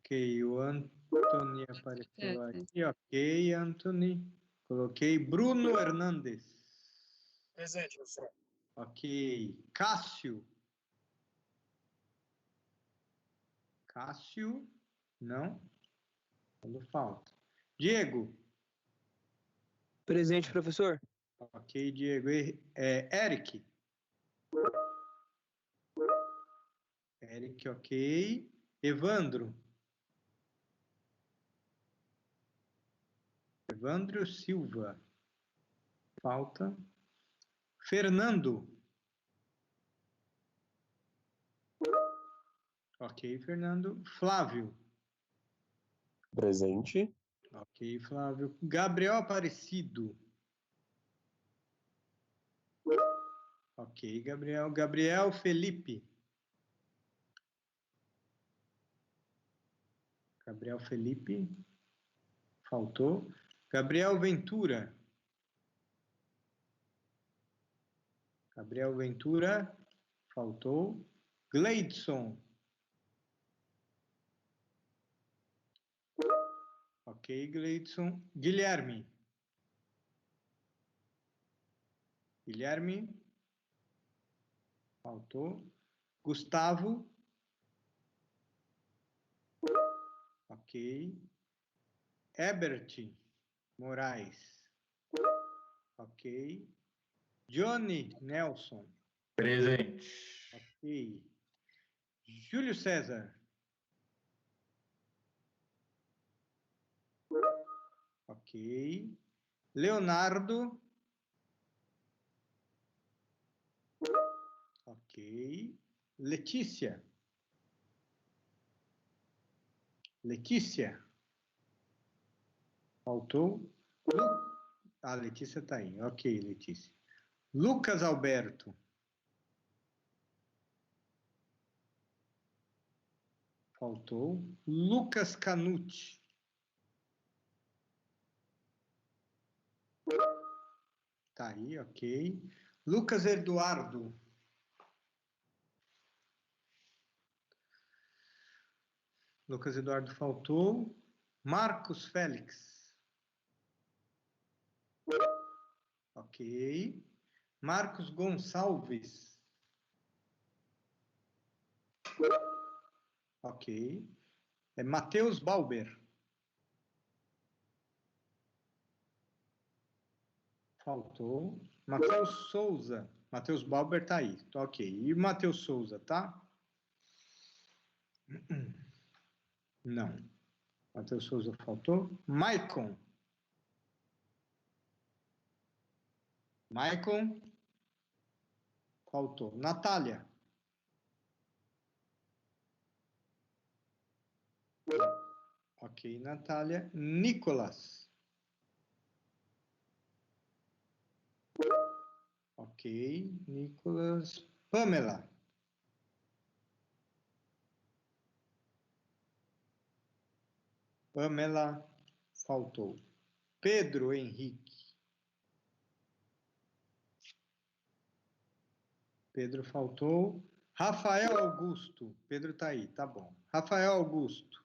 Ok, o Anthony apareceu aqui. Ok, Anthony. Coloquei Bruno Hernandes. Presente, professor. Ok. Cássio. Cássio. Não. Quando falta. Diego. Presente, professor. Ok, Diego. Eric. Eric, ok. Evandro. Evandro Silva. Falta. Fernando. Ok, Fernando. Flávio. Presente. Ok, Flávio. Gabriel Aparecido. Ok, Gabriel. Gabriel Felipe. Gabriel Felipe. Faltou. Gabriel Ventura. Gabriel Ventura. Faltou. Gleidson. Ok, Gleidson. Guilherme. Guilherme. Faltou. Gustavo. Ok. Ebert Moraes. Ok. Johnny Nelson. Presente. Ok. Júlio César. Ok. Leonardo. Ok. Letícia. Letícia. Faltou. A Letícia está aí. Ok, Letícia. Lucas Alberto. Faltou. Lucas Canucci. Tá aí, ok. Lucas Eduardo. Lucas Eduardo faltou. Marcos Félix. Ok. Marcos Gonçalves. Ok. Matheus Balber. Faltou. Matheus Souza. Matheus Balber tá aí. Tá ok. E Matheus Souza, tá? Não. Matheus Souza faltou. Maicon. Maicon. Faltou. Natália. Ok, Natália. Nicolas. Ok, Nicolas. Pamela. Pamela faltou. Pedro Henrique. Pedro faltou. Rafael Augusto. Pedro tá aí, tá bom. Rafael Augusto.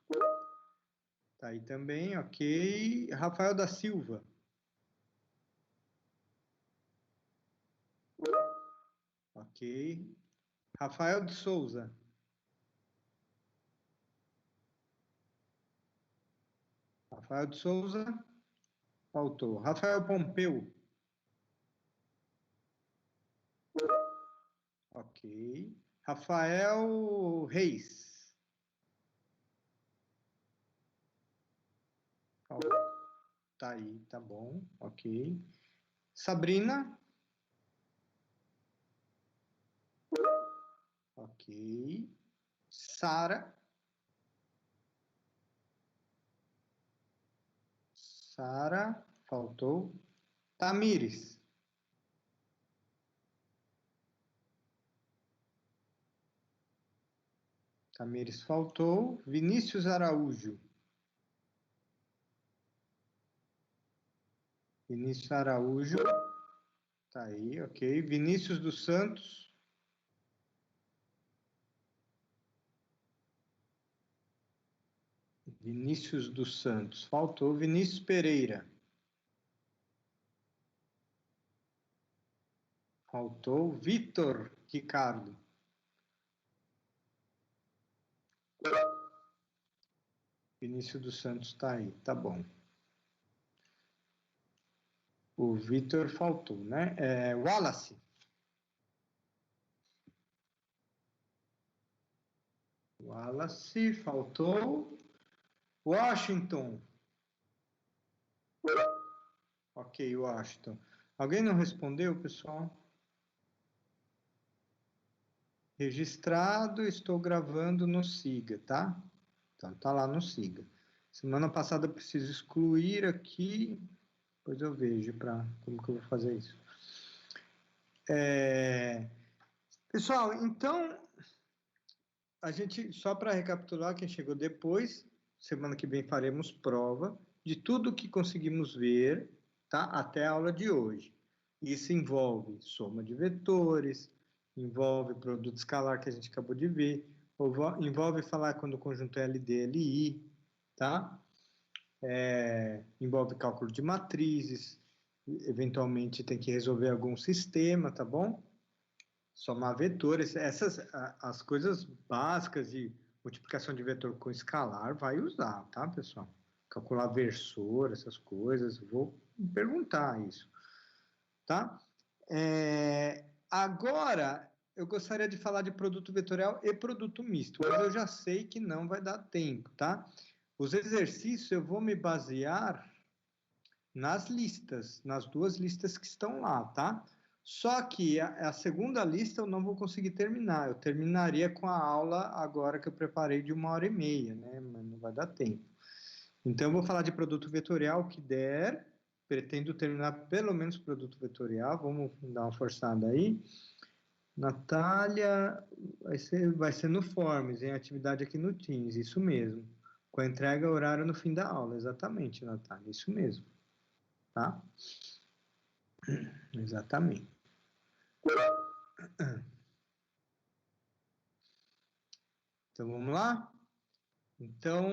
Tá aí também, ok. Rafael da Silva. Ok. Rafael de Souza. Rafael de Souza. Faltou. Rafael Pompeu. Ok. Rafael Reis. Tá aí, tá bom. Ok. Sabrina. Ok. Sara. Sara. Faltou. Tamires. Tamires faltou. Vinícius Araújo. Vinícius Araújo. Tá aí, ok. Vinícius dos Santos. Vinícius dos Santos. Faltou. Vinícius Pereira. Faltou. Vitor Ricardo. Vinícius dos Santos tá aí, tá bom. O Vitor faltou, né? Wallace. Wallace faltou. Washington. Ok, Washington. Alguém não respondeu, pessoal? Registrado, estou gravando no Siga, tá? Então, tá lá no Siga. Semana passada eu preciso excluir aqui, depois eu vejo como que eu vou fazer isso. Pessoal, então, a gente, só para recapitular, quem chegou depois, semana que vem faremos prova de tudo que conseguimos ver, tá? Até a aula de hoje. Isso envolve soma de vetores, envolve produto escalar que a gente acabou de ver, envolve falar quando o conjunto é LD, LI, tá? Envolve cálculo de matrizes, eventualmente tem que resolver algum sistema, tá bom? Somar vetores, as coisas básicas de multiplicação de vetor com escalar vai usar, tá, pessoal? Calcular versor, essas coisas, vou perguntar isso, tá? Agora, eu gostaria de falar de produto vetorial e produto misto, mas eu já sei que não vai dar tempo, tá? Os exercícios eu vou me basear nas listas, nas duas listas que estão lá, tá? Só que a segunda lista eu não vou conseguir terminar. Eu terminaria com a aula agora que eu preparei de 1h30, né? Mas não vai dar tempo. Então, eu vou falar de produto vetorial que der. Pretendo terminar pelo menos produto vetorial. Vamos dar uma forçada aí. Natália, vai ser no Forms, em atividade aqui no Teams, isso mesmo. Com a entrega horário no fim da aula, exatamente, Natália, isso mesmo. Tá? Exatamente. Então, vamos lá? Então,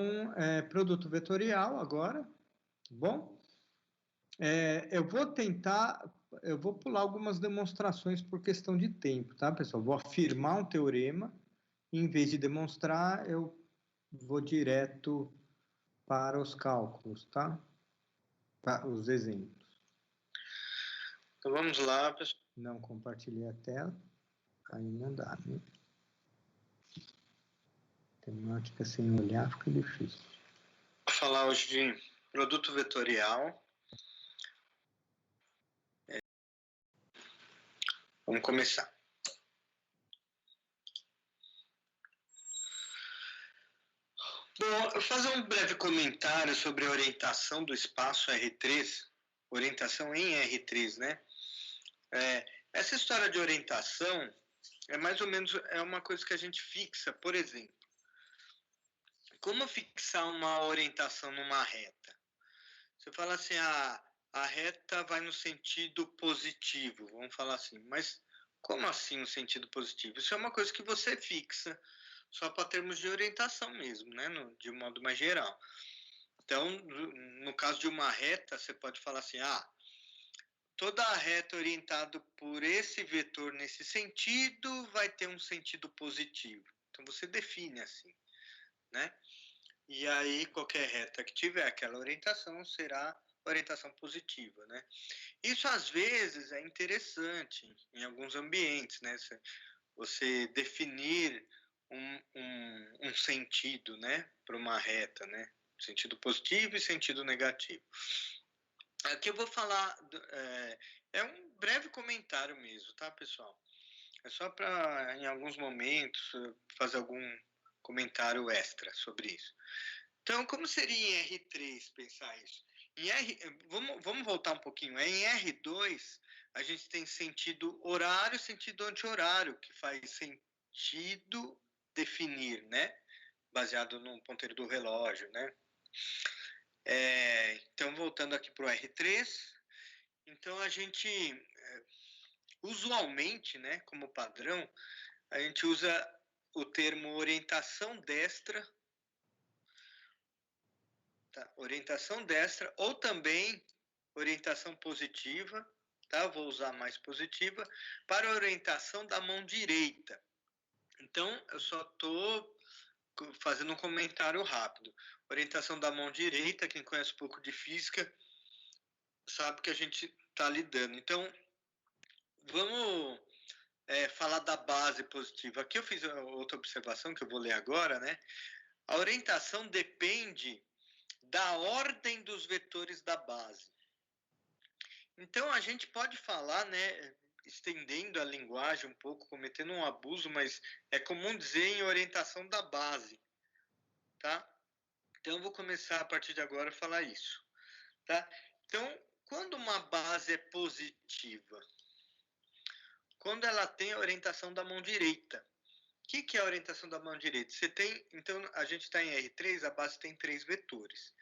produto vetorial agora, tá bom? Eu vou pular algumas demonstrações por questão de tempo, tá, pessoal? Vou afirmar um teorema, e, em vez de demonstrar, eu vou direto para os cálculos, tá? Para os exemplos. Então vamos lá, pessoal. Não compartilhei a tela, aí não dá, né? Matemática sem olhar fica difícil. Vou falar hoje de produto vetorial. Vamos começar. Bom, eu vou fazer um breve comentário sobre a orientação do espaço R3, orientação em R3, né? Essa história de orientação é mais ou menos uma coisa que a gente fixa, por exemplo. Como fixar uma orientação numa reta? Você fala assim, a reta vai no sentido positivo, vamos falar assim, mas como assim no sentido positivo? Isso é uma coisa que você fixa só para termos de orientação mesmo, né? De um modo mais geral. Então, no caso de uma reta, você pode falar assim, toda a reta orientada por esse vetor nesse sentido vai ter um sentido positivo. Então, você define assim, né? E aí, qualquer reta que tiver aquela orientação será orientação positiva, né? Isso, às vezes, é interessante em alguns ambientes, né? Você definir um sentido, né? Para uma reta, né? Sentido positivo e sentido negativo. Aqui eu vou falar, é um breve comentário mesmo, tá, pessoal? É só para, em alguns momentos, fazer algum comentário extra sobre isso. Então, como seria em R3 pensar isso? Vamos voltar um pouquinho. Em R2, a gente tem sentido horário e sentido anti-horário, que faz sentido definir, né? Baseado no ponteiro do relógio, né? Então, voltando aqui para o R3, então a gente, usualmente, né, como padrão, a gente usa o termo orientação destra, tá? Orientação destra, ou também orientação positiva, tá? Vou usar mais positiva, para orientação da mão direita. Então, eu só estou fazendo um comentário rápido. Orientação da mão direita, quem conhece um pouco de física, sabe que a gente está lidando. Então, vamos falar da base positiva. Aqui eu fiz outra observação que eu vou ler agora, né? A orientação depende da ordem dos vetores da base. Então, a gente pode falar, né, estendendo a linguagem um pouco, cometendo um abuso, mas é comum dizer em orientação da base, tá? Então, eu vou começar a partir de agora a falar isso, tá? Então, quando uma base é positiva? Quando ela tem a orientação da mão direita. O que é a orientação da mão direita? Então, a gente está em R3, a base tem 3 vetores.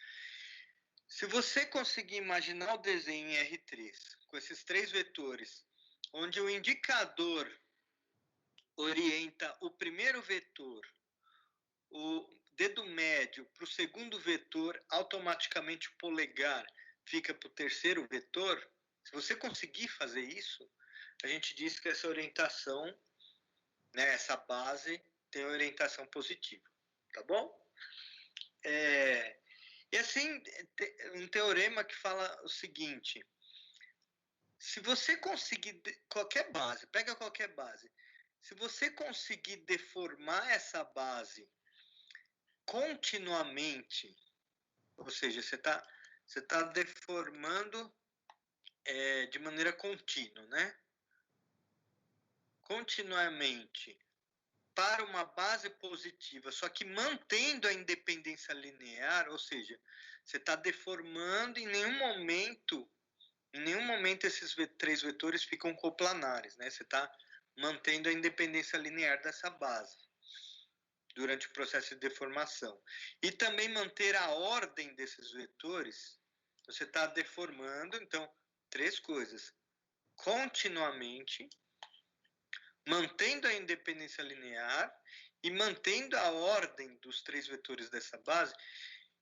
Se você conseguir imaginar o desenho em R3, com esses 3 vetores, onde o indicador orienta o primeiro vetor, o dedo médio para o segundo vetor, automaticamente o polegar fica para o terceiro vetor, se você conseguir fazer isso, a gente diz que essa orientação, né, essa base tem orientação positiva, tá bom? E assim, um teorema que fala o seguinte, se você conseguir, pega qualquer base, se você conseguir deformar essa base continuamente, ou seja, você tá deformando de maneira contínua, né? Continuamente para uma base positiva, só que mantendo a independência linear, ou seja, você está deformando, em nenhum momento esses 3 vetores ficam coplanares, né? Você está mantendo a independência linear dessa base durante o processo de deformação. E também manter a ordem desses vetores, você está deformando, então, 3 coisas. Continuamente, mantendo a independência linear e mantendo a ordem dos 3 vetores dessa base.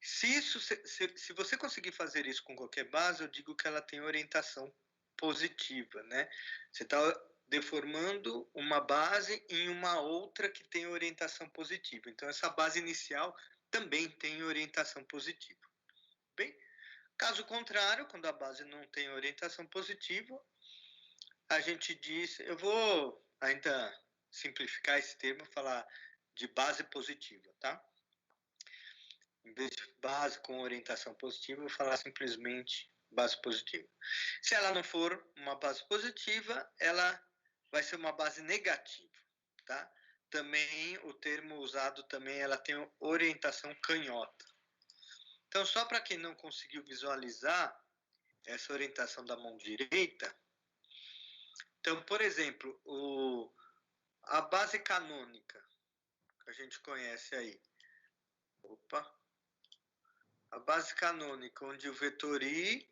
Se você conseguir fazer isso com qualquer base, eu digo que ela tem orientação positiva, né? Você está deformando uma base em uma outra que tem orientação positiva. Então, essa base inicial também tem orientação positiva. Bem, caso contrário, quando a base não tem orientação positiva, a gente diz, eu vou ainda simplificar esse termo, falar de base positiva, tá? Em vez de base com orientação positiva, eu vou falar simplesmente base positiva. Se ela não for uma base positiva, ela vai ser uma base negativa, tá? Também o termo usado também, ela tem orientação canhota. Então, só para quem não conseguiu visualizar essa orientação da mão direita, então, por exemplo, a base canônica, que a gente conhece aí. A base canônica, onde o vetor I,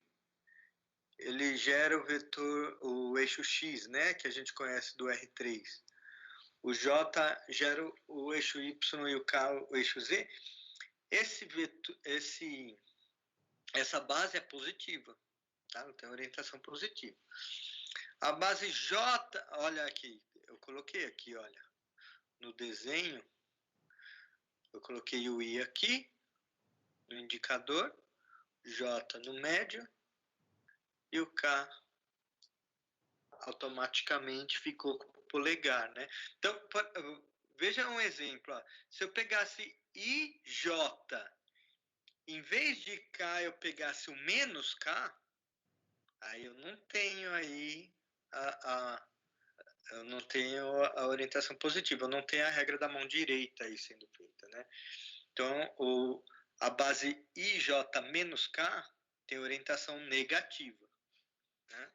ele gera o eixo X, né, que a gente conhece do R3. O J gera o eixo Y e o K, o eixo Z. Essa base é positiva, tá? Ela tem orientação positiva. A base J, olha aqui, eu coloquei aqui, olha, no desenho, eu coloquei o I aqui, no indicador, J no médio, e o K automaticamente ficou com o polegar, né? Então, veja um exemplo, ó. Se eu pegasse IJ, em vez de K eu pegasse o menos K, aí eu não tenho aí eu não tenho a orientação positiva, eu não tenho a regra da mão direita aí sendo feita, né? Então, a base IJ menos K tem orientação negativa, né?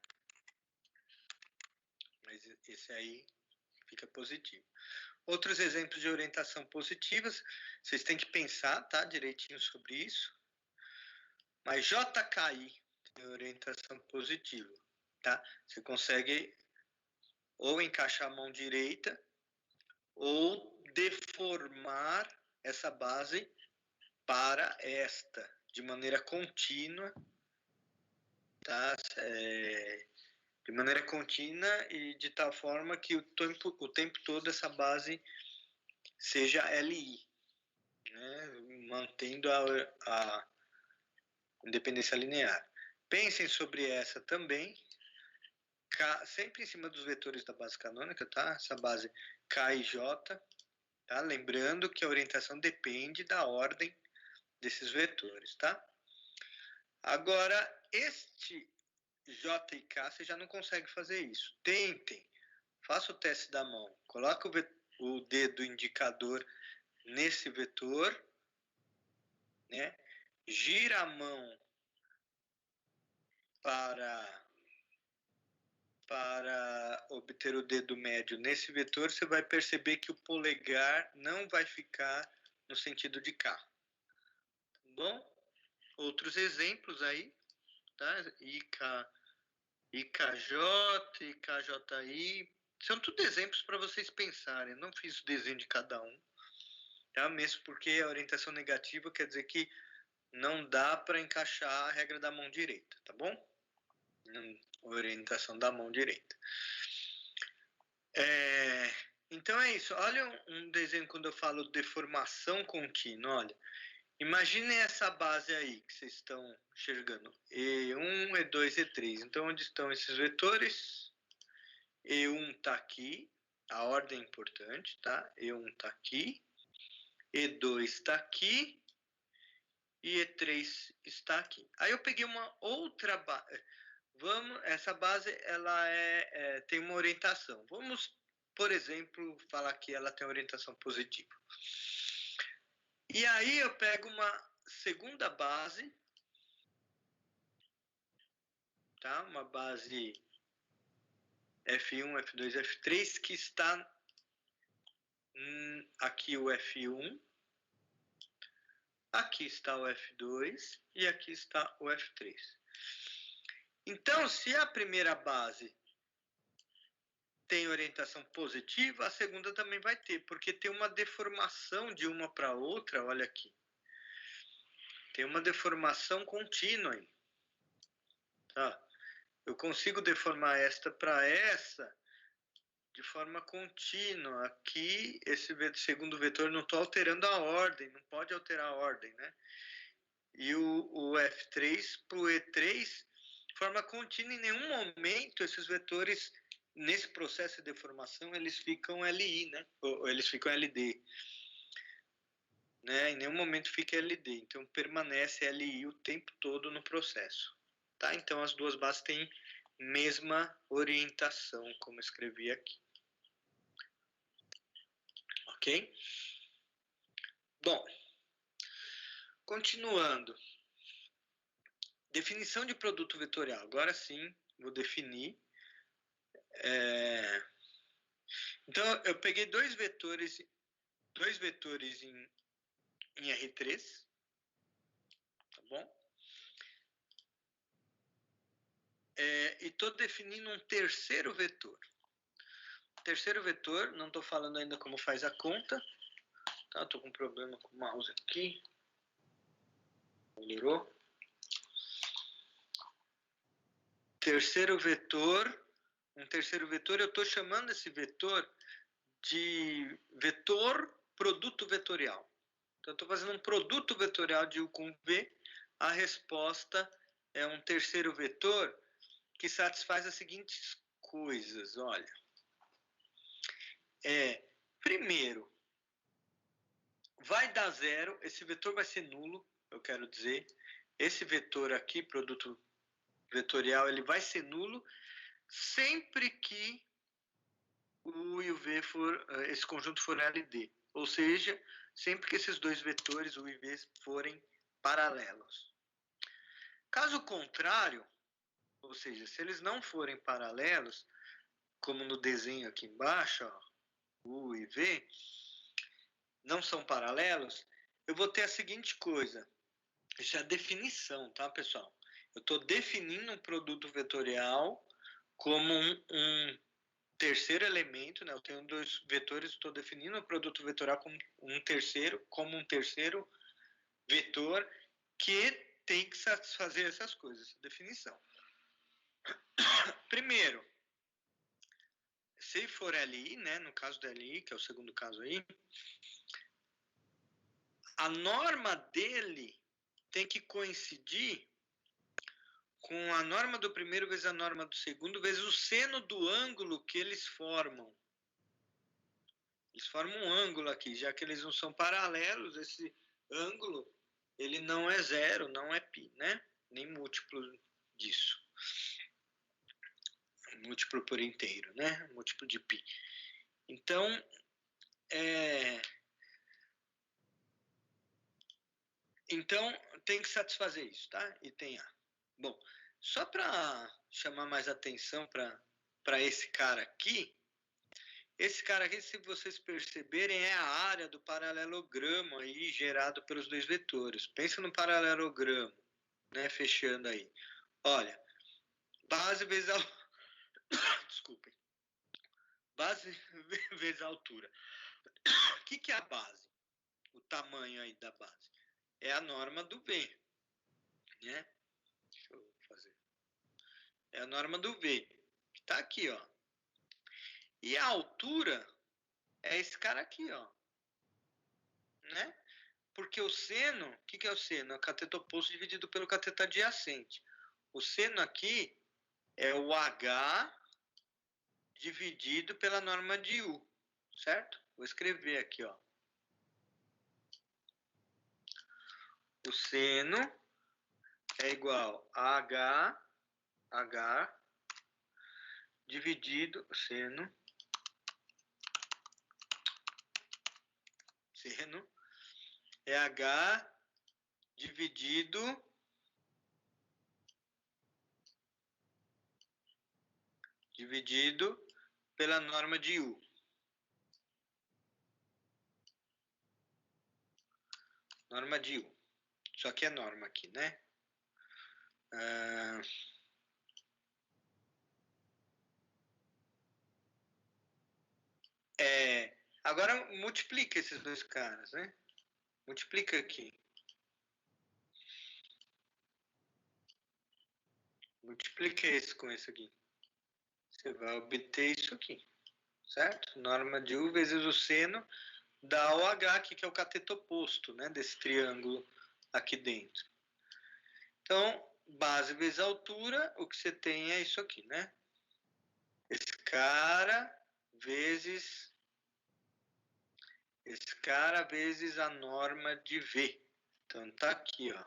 Mas esse aí fica positivo. Outros exemplos de orientação positivas, vocês têm que pensar, tá, direitinho sobre isso. Mas JKI tem orientação positiva, tá? Você consegue ou encaixar a mão direita ou deformar essa base para esta, de maneira contínua, tá? De maneira contínua e de tal forma que o tempo todo essa base seja LI, né? Mantendo a independência linear. Pensem sobre essa também, sempre em cima dos vetores da base canônica, tá? Essa base K e J, tá? Lembrando que a orientação depende da ordem desses vetores, tá? Agora, este J e K, você já não consegue fazer isso. Tentem, faça o teste da mão, coloque o dedo indicador nesse vetor, né? Gira a mão para obter o dedo médio nesse vetor, você vai perceber que o polegar não vai ficar no sentido de K. Tá bom? Outros exemplos aí, tá? IKJ, IKJI, são tudo exemplos para vocês pensarem. Eu não fiz o desenho de cada um, tá? Mesmo porque a orientação negativa quer dizer que não dá para encaixar a regra da mão direita, tá bom? Orientação da mão direita. Então é isso. Olha um desenho quando eu falo deformação contínua. Olha, imaginem essa base aí que vocês estão enxergando. E1, E2, E3. Então, onde estão esses vetores? E1 está aqui. A ordem é importante, tá? E1 está aqui. E2 está aqui. E E3 está aqui. Aí eu peguei uma outra base. Essa base ela tem uma orientação. Vamos, por exemplo, falar que ela tem orientação positiva. E aí eu pego uma segunda base, tá? Uma base F1, F2, F3, que está aqui o F1, aqui está o F2 e aqui está o F3. Então, se a primeira base tem orientação positiva, a segunda também vai ter, porque tem uma deformação de uma para outra, olha aqui. Tem uma deformação contínua aí. Tá? Eu consigo deformar esta para essa de forma contínua. Aqui, esse segundo vetor, não estou alterando a ordem, não pode alterar a ordem, né? E o F3 para o E3, de forma contínua, em nenhum momento esses vetores, nesse processo de deformação, eles ficam LI, né? Ou eles ficam LD. né? Em nenhum momento fica LD, então permanece LI o tempo todo no processo, tá? Então as duas bases têm mesma orientação, como eu escrevi aqui. Ok? Bom, continuando. Definição de produto vetorial. Agora sim, vou definir. Então, eu peguei dois vetores em R3, tá bom? E estou definindo um terceiro vetor. Terceiro vetor, não estou falando ainda como faz a conta. Tá? Estou com um problema com o mouse aqui. Melhorou. Terceiro vetor. Um terceiro vetor, eu estou chamando esse vetor de vetor produto vetorial. Então, eu estou fazendo um produto vetorial de U com V. A resposta é um terceiro vetor que satisfaz as seguintes coisas. Olha. Primeiro, vai dar zero. Esse vetor vai ser nulo, eu quero dizer. Esse vetor aqui, produto vetorial, ele vai ser nulo sempre que o U e o V esse conjunto for LD. Ou seja, sempre que esses dois vetores, U e V, forem paralelos. Caso contrário, ou seja, se eles não forem paralelos, como no desenho aqui embaixo, ó, U e V, não são paralelos, eu vou ter a seguinte coisa. Isso é a definição, tá, pessoal? Eu estou definindo um produto vetorial como um terceiro elemento, né? Eu tenho dois vetores, estou definindo o produto vetorial como um terceiro vetor que tem que satisfazer essas coisas, essa definição. Primeiro, se for LI, né? No caso do LI, que é o segundo caso aí, a norma dele tem que coincidir com a norma do primeiro vezes a norma do segundo vezes o seno do ângulo que eles formam. Eles formam um ângulo aqui, já que eles não são paralelos, esse ângulo ele não é zero, não é π, né? Nem múltiplo disso. Múltiplo por inteiro, né? Múltiplo de π. Então, tem que satisfazer isso, tá? Item A. Bom, só para chamar mais atenção para esse cara aqui, se vocês perceberem, é a área do paralelogramo aí gerado pelos dois vetores. Pensa no paralelogramo, né? Fechando aí. Olha, base vezes desculpem. Base vezes a altura. O que é a base? O tamanho aí da base. É a norma do V, né? Deixa eu fazer. É a norma do V, que está aqui, ó. E a altura é esse cara aqui, ó. Né? Porque o seno, o que é o seno? É o cateto oposto dividido pelo cateto adjacente. O seno aqui é o H dividido pela norma de U, certo? Vou escrever aqui, ó. O seno é igual a H dividido, seno é H dividido pela norma de U. Norma de U. Só que é norma aqui, né? Agora multiplica esses dois caras, né? Multiplica aqui. Multiplica esse com esse aqui. Você vai obter isso aqui, certo? Norma de U vezes o seno da OH aqui, que é o cateto oposto, né? Desse triângulo aqui dentro. Então, base vezes altura, o que você tem é isso aqui, né? Esse cara vezes Esse cara vezes a norma de V. Então, tá aqui, ó.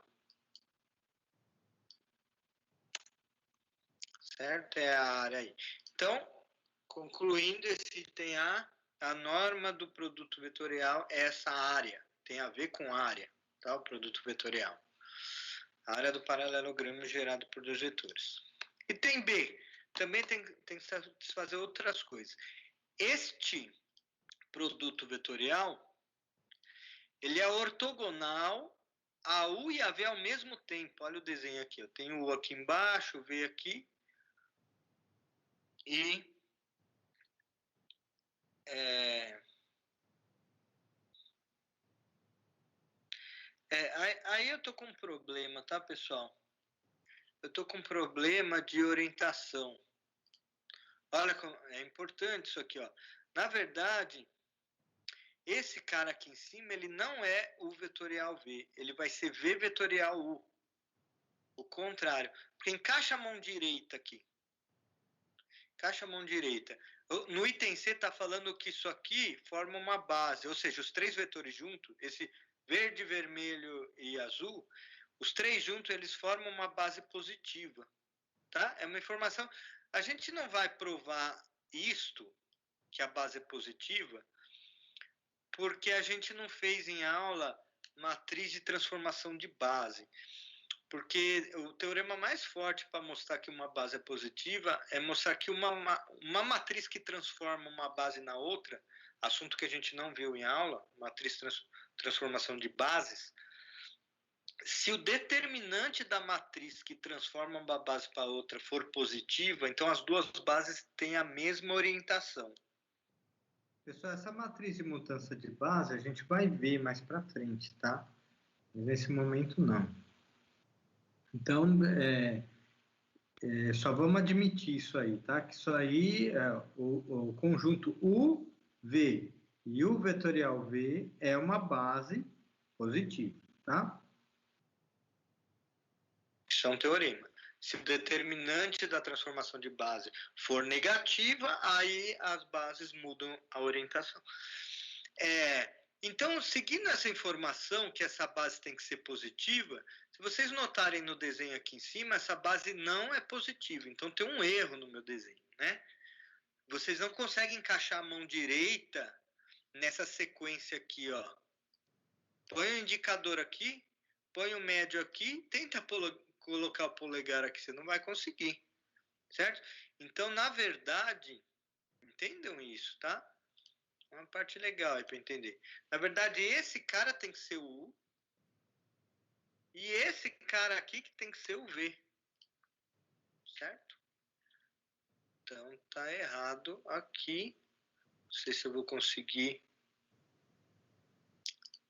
Certo? É a área aí. Então, concluindo esse item a norma do produto vetorial é essa área. Tem a ver com área, tá? O produto vetorial. A área do paralelogramo gerado por dois vetores. Item B. Também tem que satisfazer outras coisas. Este produto vetorial, ele é ortogonal a U e a V ao mesmo tempo. Olha o desenho aqui. Eu tenho U aqui embaixo, o V aqui. E aí eu tô com um problema, tá, pessoal? Eu tô com um problema de orientação. Olha como é importante isso aqui, ó. Na verdade, esse cara aqui em cima, ele não é U vetorial V. Ele vai ser V vetorial U. O contrário. Porque encaixa a mão direita aqui. Encaixa a mão direita. No item C está falando que isso aqui forma uma base. Ou seja, os três vetores juntos, esse verde, vermelho e azul, os três juntos, eles formam uma base positiva. Tá? É uma informação... A gente não vai provar isto, que a base é positiva, porque a gente não fez em aula matriz de transformação de base. Porque o teorema mais forte para mostrar que uma base é positiva é mostrar que uma matriz que transforma uma base na outra, assunto que a gente não viu em aula, matriz transformação de bases, se o determinante da matriz que transforma uma base para outra for positiva, então as duas bases têm a mesma orientação. Pessoal, essa matriz de mudança de base a gente vai ver mais para frente, tá? Nesse momento, não. Então, só vamos admitir isso aí, tá? Que isso aí, o conjunto UV e U vetorial V é uma base positiva, tá? Isso é um teorema. Se o determinante da transformação de base for negativa, aí as bases mudam a orientação. Então, seguindo essa informação que essa base tem que ser positiva, se vocês notarem no desenho aqui em cima, essa base não é positiva. Então, tem um erro no meu desenho, né? Vocês não conseguem encaixar a mão direita nessa sequência aqui, ó. Põe o indicador aqui, põe o médio aqui, tenta colocar o polegar aqui, você não vai conseguir, certo? Então, na verdade, entendam isso, tá? É uma parte legal aí para entender. Na verdade, esse cara tem que ser o U e esse cara aqui que tem que ser o V, certo? Então, tá errado aqui. Não sei se eu vou conseguir.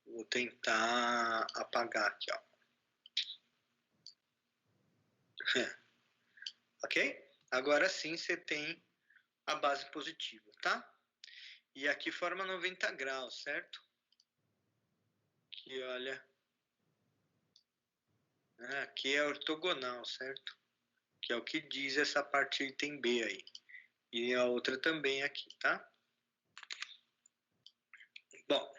Vou tentar apagar aqui, ó. Ok? Agora sim você tem a base positiva, tá? E aqui forma 90 graus, certo? Aqui, olha. Aqui é ortogonal, certo? Que é o que diz essa parte item B aí. E a outra também aqui, tá? Bom.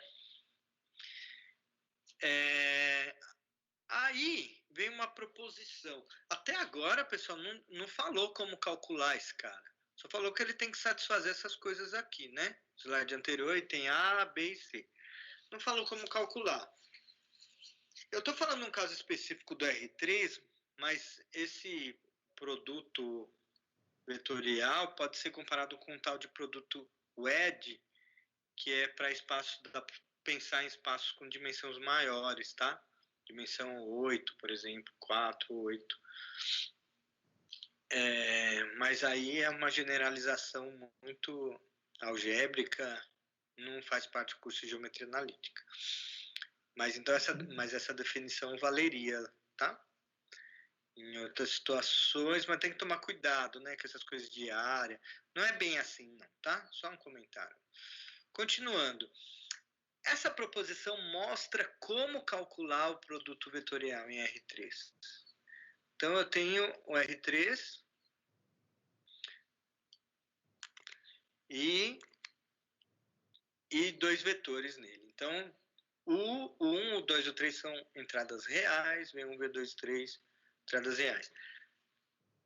Aí vem uma proposição. Até agora, pessoal, não falou como calcular esse cara. Só falou que ele tem que satisfazer essas coisas aqui, né? Slide anterior, tem A, B e C. Não falou como calcular. Eu estou falando um caso específico do R3, mas esse produto vetorial pode ser comparado com um tal de produto WED, que é para espaços, pensar em espaços com dimensões maiores, tá? Dimensão 8, por exemplo, 4, 8. Mas aí é uma generalização muito algébrica, não faz parte do curso de geometria analítica. Mas então essa definição valeria, tá? Em outras situações, mas tem que tomar cuidado, né, com essas coisas de área. Não é bem assim, não, tá? Só um comentário. Continuando. Essa proposição mostra como calcular o produto vetorial em R3. Então, eu tenho o R3 e e 2 vetores nele. Então, o 1, o 2 e o 3 são entradas reais, V1, V2, 3, entradas reais.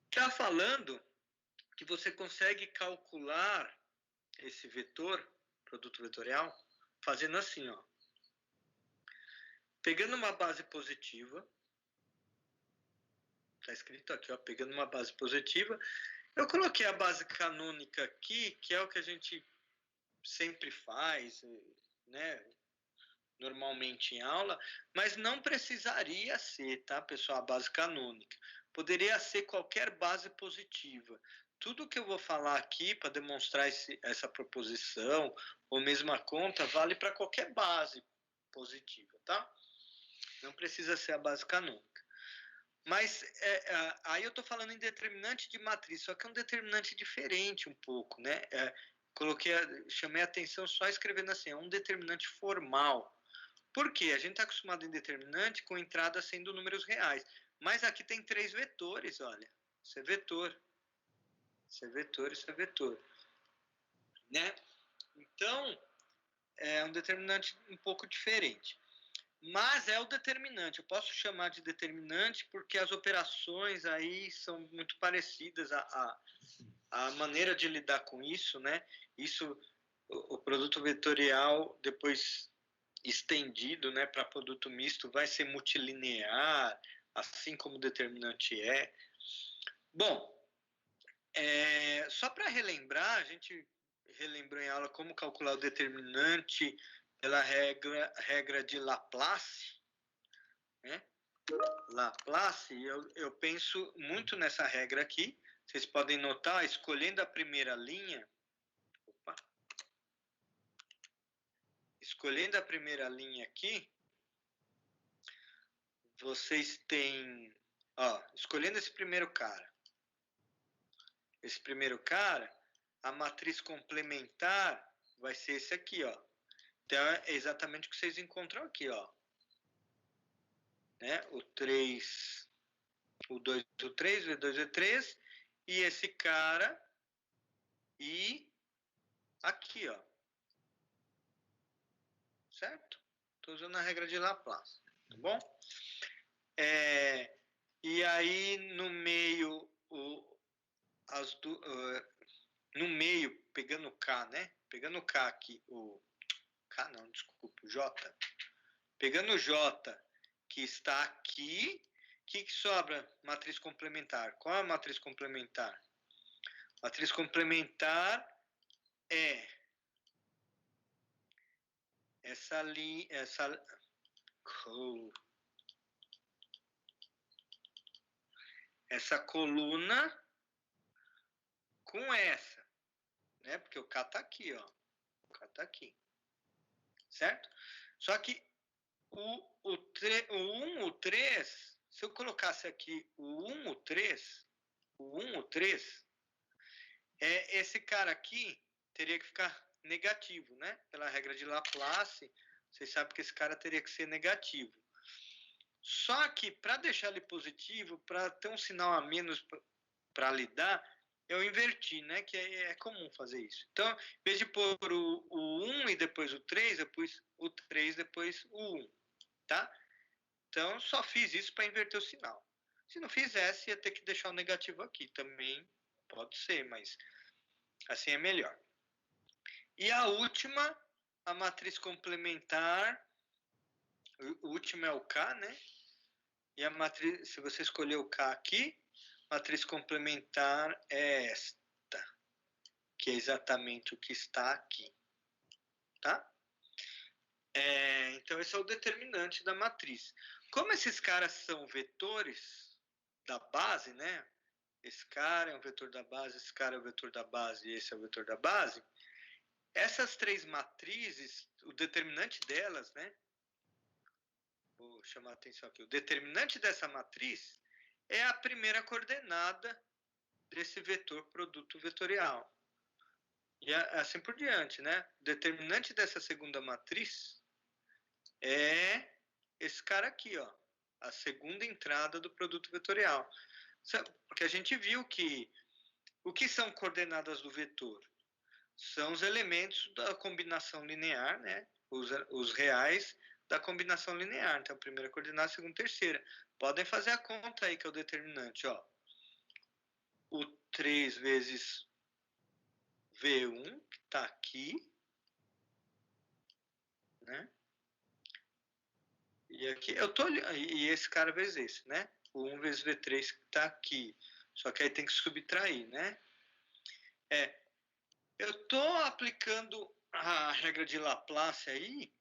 Está falando que você consegue calcular esse vetor, produto vetorial, fazendo assim, ó. Pegando uma base positiva, está escrito aqui, ó, pegando uma base positiva, eu coloquei a base canônica aqui, que é o que a gente sempre faz, né, normalmente em aula, mas não precisaria ser, tá, pessoal, a base canônica. Poderia ser qualquer base positiva. Tudo que eu vou falar aqui para demonstrar essa proposição, ou mesmo a conta, vale para qualquer base positiva, tá? Não precisa ser a base canônica. Mas aí eu estou falando em determinante de matriz, só que é um determinante diferente um pouco, né? Chamei a atenção só escrevendo assim, é um determinante formal. Por quê? A gente está acostumado em determinante com entrada sendo números reais. Mas aqui tem 3 vetores, olha. Isso é vetor. Isso é vetor, isso é vetor. Né? Então, é um determinante um pouco diferente. Mas é o determinante. Eu posso chamar de determinante porque as operações aí são muito parecidas. A maneira de lidar com isso, né? Isso, o produto vetorial, depois estendido, né, para produto misto, vai ser multilinear, assim como o determinante é. Bom, só para relembrar, a gente relembrou em aula como calcular o determinante pela regra de Laplace, né? Laplace, eu penso muito nessa regra aqui. Vocês podem notar, escolhendo a primeira linha, escolhendo a primeira linha aqui, vocês têm, ó, escolhendo esse primeiro cara. Esse primeiro cara, a matriz complementar vai ser esse aqui, ó. Então, é exatamente o que vocês encontram aqui, ó. Né? O 3, o 2, o 3, o V2, o V3, e esse cara, e aqui, ó. Certo? Estou usando a regra de Laplace, tá bom? E aí, no meio, no meio, pegando o K, né? Pegando o K aqui, o J. Pegando o J, que está aqui, o que sobra? Matriz complementar. Qual é a matriz complementar? Matriz complementar é essa linha, essa coluna com essa, né? Porque o K está aqui, ó. O K está aqui. Certo? Só que o 1, o 3, se eu colocasse aqui o 1, o 3, esse cara aqui teria que ficar negativo, né? Pela regra de Laplace, vocês sabem que esse cara teria que ser negativo. Só que, para deixar ele positivo, para ter um sinal a menos para lidar, eu inverti, né? Que é comum fazer isso. Então, em vez de pôr o 1 e depois o 3, eu pus o 3 depois o 1, tá? Então, eu só fiz isso para inverter o sinal. Se não fizesse, ia ter que deixar o negativo aqui. Também pode ser, mas assim é melhor. E a última, a matriz complementar, o último é o K, né? E a matriz, se você escolher o K aqui, matriz complementar é esta, que é exatamente o que está aqui, tá? Então, esse é o determinante da matriz. Como esses caras são vetores da base, né? Esse cara é um vetor da base, esse cara é o vetor da base e esse é o vetor da base. Essas 3 matrizes, o determinante delas, né? Vou chamar a atenção aqui. O determinante dessa matriz é a primeira coordenada desse vetor produto vetorial. E assim por diante, né? O determinante dessa segunda matriz é esse cara aqui, ó. A segunda entrada do produto vetorial. Porque a gente viu que o que são coordenadas do vetor? são os elementos da combinação linear, né? Os reais da combinação linear. Então, primeira coordenada, segunda, terceira. Podem fazer a conta aí, que é o determinante, ó. O 3 vezes V1, que está aqui, né? E aqui, e esse cara vezes esse, né? O 1 vezes V3 que está aqui. Só que aí tem que subtrair, né? Eu estou aplicando a regra de Laplace aí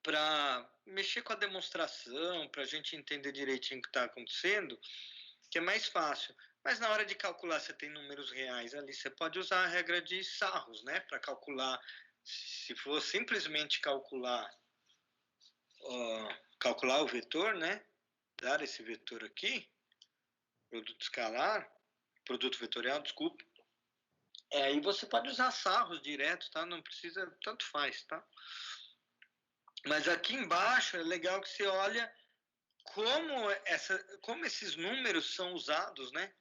para mexer com a demonstração, para a gente entender direitinho o que está acontecendo, que é mais fácil. Mas na hora de calcular, você tem números reais ali, você pode usar a regra de Sarros, né? Para calcular, se for simplesmente calcular o vetor, né? Dar esse vetor aqui, produto vetorial, desculpa. Aí você pode usar Sarros direto, tá? Não precisa, tanto faz, tá? Mas aqui embaixo é legal que você olha como esses números são usados, né?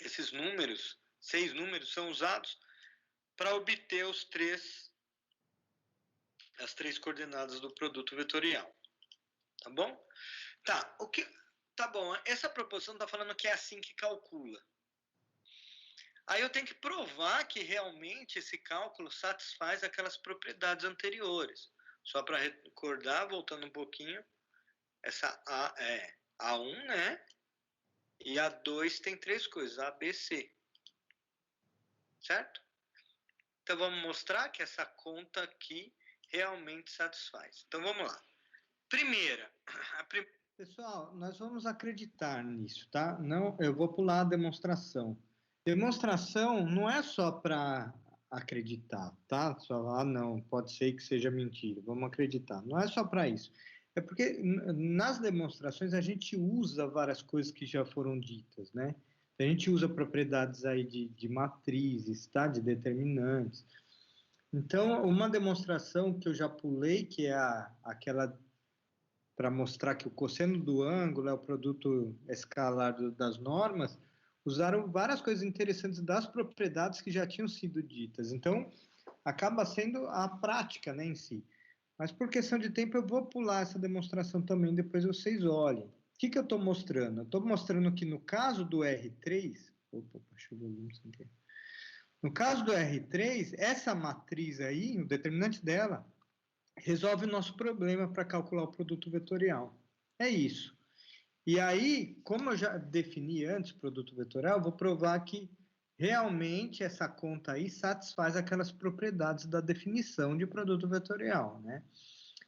Esses números, 6 números, são usados para obter as três coordenadas do produto vetorial. Tá bom? Tá bom, essa proposição está falando que é assim que calcula. Aí eu tenho que provar que realmente esse cálculo satisfaz aquelas propriedades anteriores. Só para recordar, voltando um pouquinho, essa A é A1, né? E A2 tem 3 coisas, A, B, C. Certo? Então vamos mostrar que essa conta aqui realmente satisfaz. Então vamos lá. Pessoal, nós vamos acreditar nisso, tá? Não, eu vou pular a demonstração. Demonstração não é só para acreditar, tá? Só, não, pode ser que seja mentira, vamos acreditar. Não é só para isso. É porque nas demonstrações a gente usa várias coisas que já foram ditas, né? A gente usa propriedades aí de matrizes, tá? De determinantes. Então, uma demonstração que eu já pulei, que é aquela para mostrar que o cosseno do ângulo é o produto escalar das normas, usaram várias coisas interessantes das propriedades que já tinham sido ditas. Então, acaba sendo a prática, né, em si. Mas por questão de tempo, eu vou pular essa demonstração também, depois vocês olhem. O que eu estou mostrando? Eu estou mostrando que no caso do R3... Opa, baixou o volume sem querer. No caso do R3, essa matriz aí, o determinante dela, resolve o nosso problema para calcular o produto vetorial. É isso. E aí, como eu já defini antes o produto vetorial, eu vou provar que realmente essa conta aí satisfaz aquelas propriedades da definição de produto vetorial, né?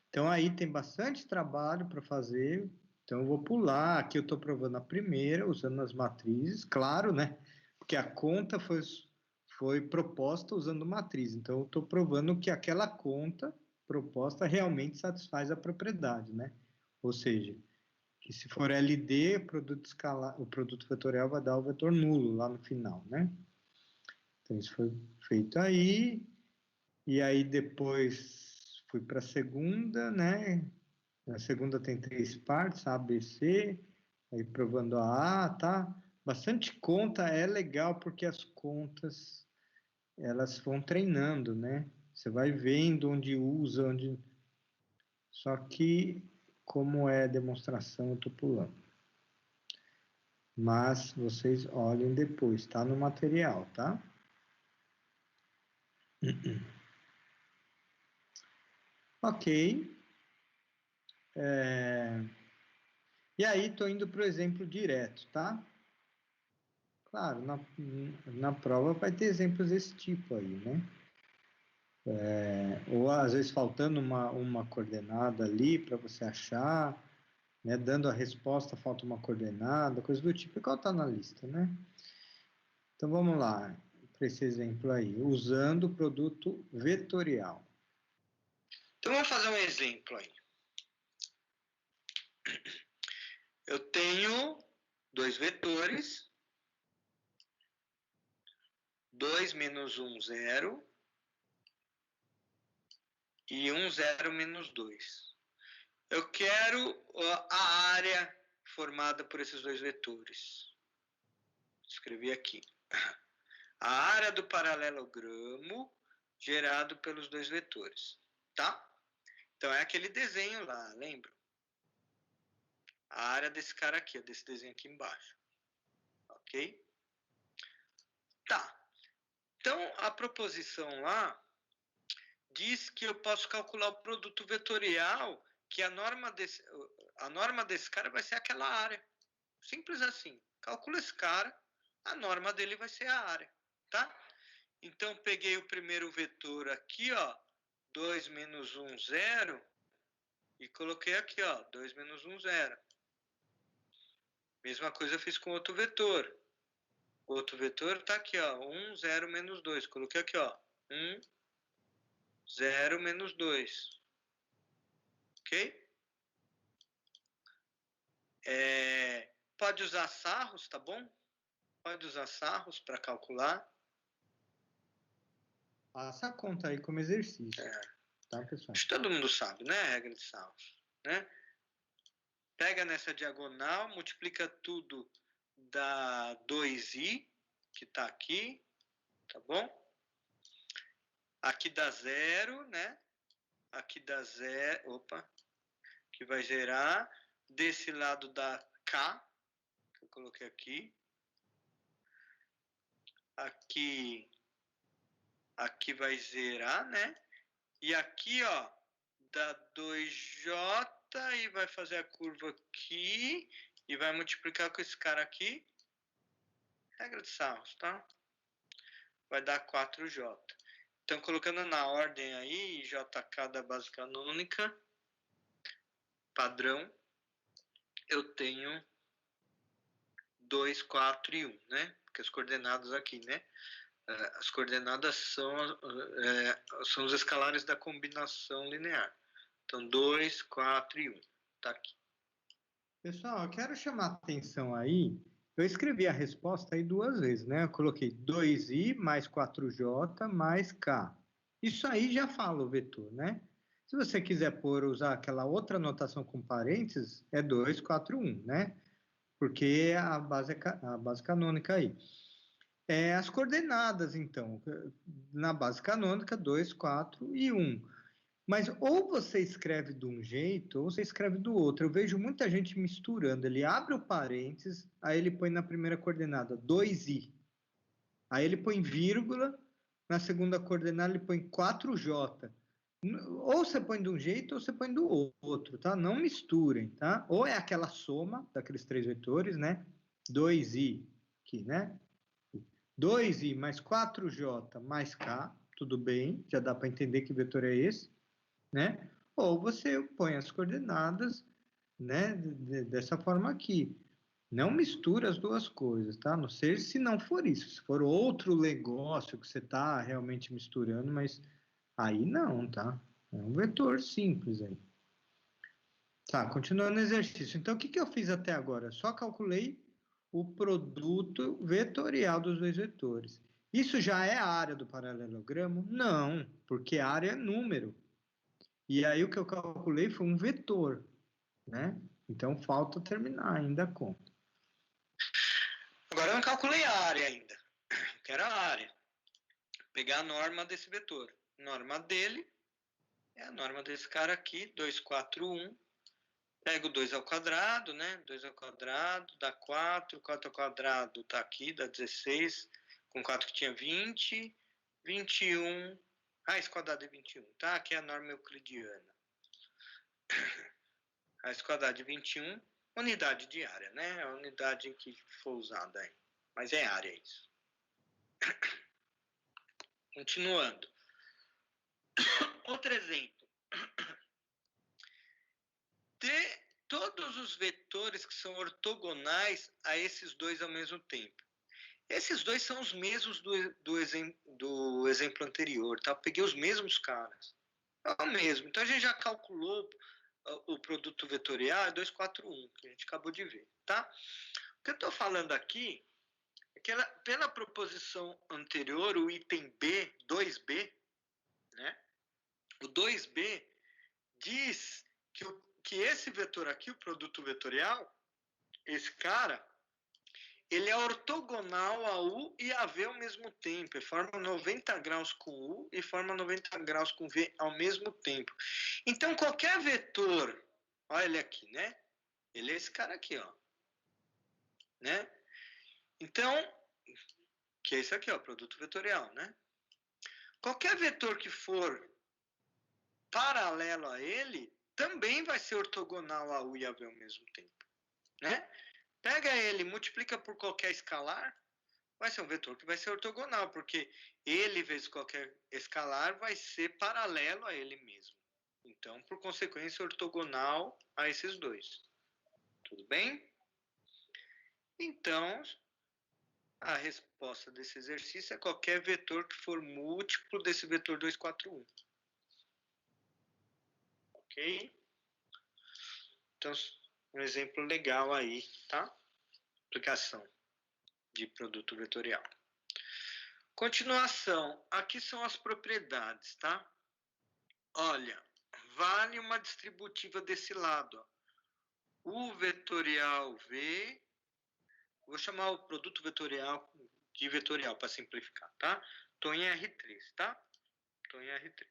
Então, aí tem bastante trabalho para fazer. Então, eu vou pular. Aqui eu estou provando a primeira, usando as matrizes, claro, né? Porque a conta foi proposta usando matriz. Então, eu estou provando que aquela conta proposta realmente satisfaz a propriedade, né? Ou seja, que se for LD, o produto vetorial vai dar o vetor nulo lá no final, né? Então, isso foi feito aí. E aí, depois, fui para a segunda, né? A segunda tem 3 partes, A, B, C. Aí, provando a A, tá? Bastante conta é legal, porque as contas, elas vão treinando, né? Você vai vendo onde usa, onde... Só que, como é demonstração, eu estou pulando. Mas vocês olhem depois, tá no material, tá? Ok. E aí, estou indo para o exemplo direto, tá? Claro, na prova vai ter exemplos desse tipo aí, né? Ou às vezes faltando uma coordenada ali para você achar, né? Dando a resposta, falta uma coordenada, coisa do tipo, igual está na lista, né? Então vamos lá, para esse exemplo aí, usando o produto vetorial. Então vamos fazer um exemplo aí. Eu tenho 2 vetores, 2 menos 1, 0, e 1, 0, menos 2. Eu quero a área formada por esses 2 vetores. Escrevi aqui. A área do paralelogramo gerado pelos dois vetores, tá? Então, é aquele desenho lá, lembra? A área desse cara aqui, desse desenho aqui embaixo. Ok? Tá. Então, a proposição lá diz que eu posso calcular o produto vetorial, que a norma desse cara vai ser aquela área. Simples assim. Calcula esse cara, a norma dele vai ser a área, tá? Então, peguei o primeiro vetor aqui, ó, 2 menos 1, 0, e coloquei aqui, ó, 2 menos 1, 0. Mesma coisa eu fiz com outro vetor. Outro vetor está aqui, ó, 1, 0, menos 2. Coloquei aqui, ó, 1, 0, menos 2. Ok? Pode usar sarros, tá bom? Pode usar sarros para calcular. Faça a conta aí como exercício. Tá, pessoal? Acho que todo mundo sabe, né? A regra de sarros, né? Pega nessa diagonal, multiplica tudo, dá 2i, que está aqui, tá bom? Aqui dá 0, né? Aqui dá 0, opa, que vai gerar. Desse lado dá k, que eu coloquei aqui. Aqui vai zerar, né? E aqui, ó, dá 2j e vai fazer a curva aqui e vai multiplicar com esse cara aqui. Regra de sarros, tá? Vai dar 4j. Então, colocando na ordem aí, JK da base canônica, padrão, eu tenho 2, 4 e 1, né? Porque as coordenadas aqui, né? As coordenadas são os escalares da combinação linear. Então, 2, 4 e 1. Tá aqui. Pessoal, eu quero chamar a atenção aí. Eu escrevi a resposta aí 2 vezes, né? Eu coloquei 2i mais 4j mais k. Isso aí já fala o vetor, né? Se você quiser usar aquela outra notação com parênteses, é 2, 4, 1, né? Porque é a base canônica aí. As coordenadas, então, na base canônica, 2, 4 e 1. Mas ou você escreve de um jeito, ou você escreve do outro. Eu vejo muita gente misturando. Ele abre o parênteses, aí ele põe na primeira coordenada 2i. Aí ele põe vírgula, na segunda coordenada ele põe 4j. Ou você põe de um jeito, ou você põe do outro, tá? Não misturem, tá? Ou é aquela soma daqueles 3 vetores, né? 2i aqui, né? 2i mais 4j mais k, tudo bem, já dá para entender que vetor é esse, né? Ou você põe as coordenadas, né, dessa forma aqui. Não mistura as duas coisas, tá? Não sei se não for isso, se for outro negócio que você está realmente misturando, mas aí não, tá? É um vetor simples aí. Tá, continuando o exercício. Então, o que eu fiz até agora? Só calculei o produto vetorial dos dois vetores. Isso já é a área do paralelogramo? Não, porque a área é número. E aí o que eu calculei foi um vetor, né? Então falta terminar ainda a conta. Agora eu não calculei a área ainda. Quero a área. Pegar a norma desse vetor. Norma dele é a norma desse cara aqui, 2, 4, 1. Pego 2 ao quadrado, né? 2 ao quadrado dá 4. 4 ao quadrado tá aqui, dá 16. Com 4 que tinha 20. 21. Raiz quadrada de 21, tá? Aqui é a norma euclidiana. Raiz quadrada de 21, unidade de área, né? A unidade que for usada aí. Mas é área isso. Continuando. Outro exemplo. Todos os vetores que são ortogonais a esses dois ao mesmo tempo. Esses dois são os mesmos do exemplo anterior, tá? Eu peguei os mesmos caras. É o mesmo. Então, a gente já calculou o produto vetorial, é 2, 4, 1, que a gente acabou de ver, tá? O que eu estou falando aqui é que pela proposição anterior, o item B, 2B, né? O 2B diz que esse vetor aqui, o produto vetorial, esse cara, ele é ortogonal a U e a V ao mesmo tempo. Ele forma 90 graus com U e forma 90 graus com V ao mesmo tempo. Então, qualquer vetor, olha ele aqui, né? Ele é esse cara aqui, ó. Né? Então, que é isso aqui, ó, produto vetorial, né? Qualquer vetor que for paralelo a ele, também vai ser ortogonal a U e a V ao mesmo tempo, né? Pega ele, multiplica por qualquer escalar, vai ser um vetor que vai ser ortogonal, porque ele vezes qualquer escalar vai ser paralelo a ele mesmo. Então, por consequência, ortogonal a esses dois. Tudo bem? Então, a resposta desse exercício é qualquer vetor que for múltiplo desse vetor 2, 4, 1. Ok? Então, um exemplo legal aí, tá? Aplicação de produto vetorial. Continuação. Aqui são as propriedades, tá? Olha, vale uma distributiva desse lado, ó. U vetorial V. Vou chamar o produto vetorial de vetorial para simplificar, tá? Estou em R3, tá? Estou em R3.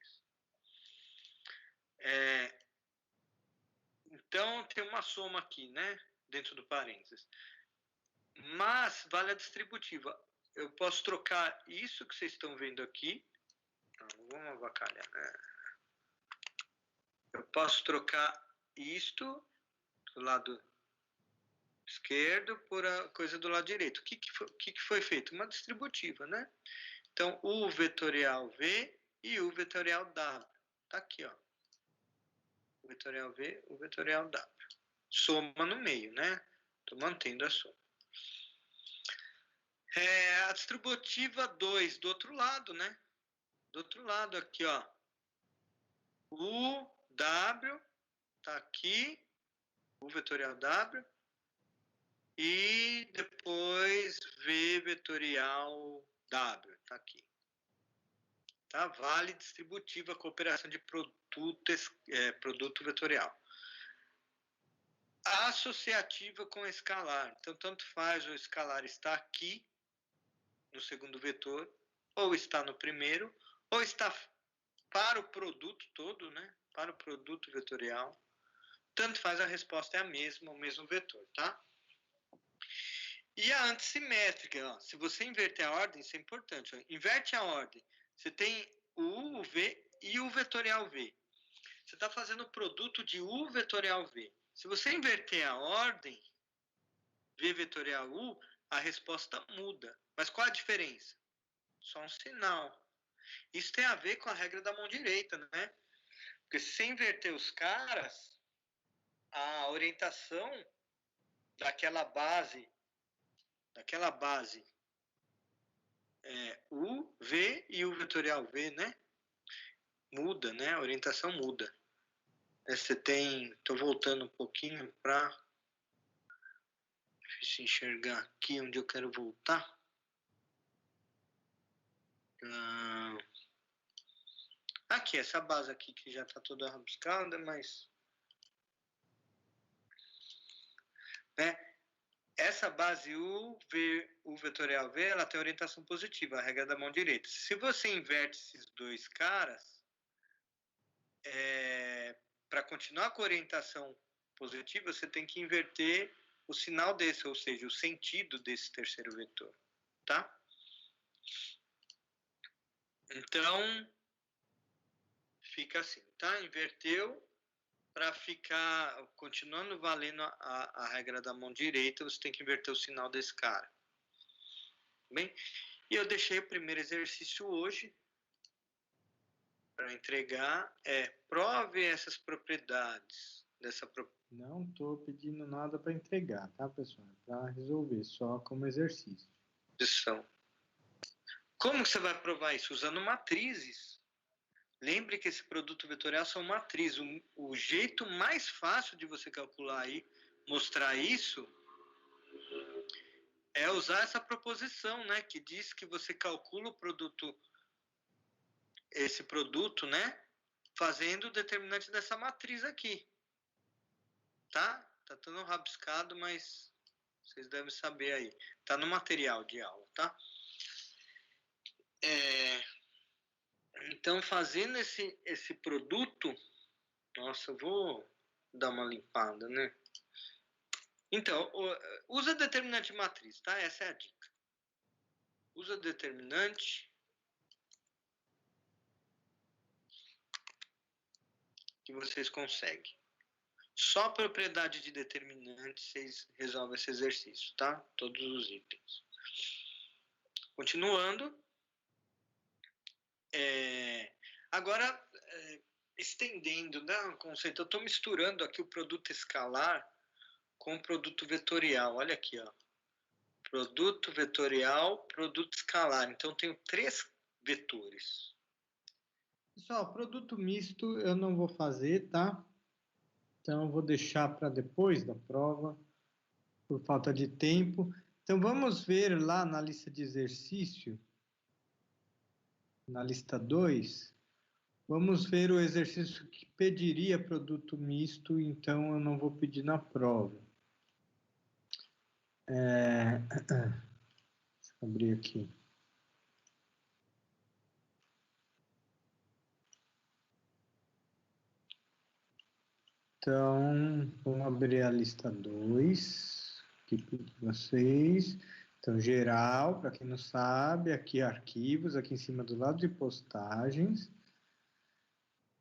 Então, tem uma soma aqui, né? Dentro do parênteses. Mas, vale a distributiva. Eu posso trocar isso que vocês estão vendo aqui. Não vamos avacalhar, né? Eu posso trocar isto do lado esquerdo por a coisa do lado direito. O que foi feito? Uma distributiva, né? Então, U vetorial V e U vetorial W. Tá aqui, ó. O vetorial V, o vetorial W. Soma no meio, né? Estou mantendo a soma. A distributiva 2 do outro lado, né? Do outro lado aqui, ó. U, W, tá aqui. U vetorial W. E depois V vetorial W, tá aqui. Tá? Vale distributiva com operação de produto vetorial. Associativa com escalar. Então, tanto faz o escalar estar aqui, no segundo vetor, ou está no primeiro, ou está para o produto todo, né? Para o produto vetorial. Tanto faz, a resposta é a mesma, o mesmo vetor, tá? E a antissimétrica, ó, se você inverter a ordem, isso é importante. Ó, inverte a ordem. Você tem o U, o V e o vetorial V. Você está fazendo o produto de U vetorial V. Se você inverter a ordem, V vetorial U, a resposta muda. Mas qual a diferença? Só um sinal. Isso tem a ver com a regra da mão direita, né? Porque se você inverter os caras, a orientação daquela base U, V e o vetorial V, né? Muda, né? A orientação muda. Você tem... Estou voltando um pouquinho para... Difícil enxergar aqui onde eu quero voltar. Aqui, essa base aqui que já está toda rabiscada, mas... Né? Essa base U vetorial V, ela tem orientação positiva, a regra da mão direita. Se você inverte esses dois caras, para continuar com a orientação positiva, você tem que inverter o sinal desse, ou seja, o sentido desse terceiro vetor, tá? Então, fica assim, tá? Inverteu, para ficar, continuando valendo a regra da mão direita, você tem que inverter o sinal desse cara. Bem, e eu deixei o primeiro exercício hoje, para entregar, prove essas propriedades dessa Não estou pedindo nada para entregar, tá, pessoal? É para resolver, só como exercício. proposição. Como que você vai provar isso? Usando matrizes. Lembre que esse produto vetorial são matrizes. O jeito mais fácil de você calcular aí, mostrar isso, é usar essa proposição, né? Que diz que você calcula o produto, esse produto, né? Fazendo o determinante dessa matriz aqui. Tá? Tá todo rabiscado, mas vocês vocês devem saber aí. Está no material de aula, tá? Então, fazendo esse produto... Nossa, eu vou dar uma limpada, né? Então, usa determinante de matriz, tá? Essa é a dica. Usa determinante que vocês conseguem. Só a propriedade de determinante vocês resolvem esse exercício, tá? Todos os itens. Continuando. Agora, estendendo, né, o conceito, eu estou misturando aqui o produto escalar com o produto vetorial. Olha aqui, ó. Produto vetorial, produto escalar. Então, tenho 3 vetores. Pessoal, produto misto eu não vou fazer, tá? Então, eu vou deixar para depois da prova, por falta de tempo. Então, vamos ver lá na lista de exercício, na lista 2, vamos ver o exercício que pediria produto misto, então eu não vou pedir na prova. Deixa eu abrir aqui. Então, vamos abrir a lista 2, aqui para vocês. Então, geral, para quem não sabe, aqui arquivos, aqui em cima do lado de postagens.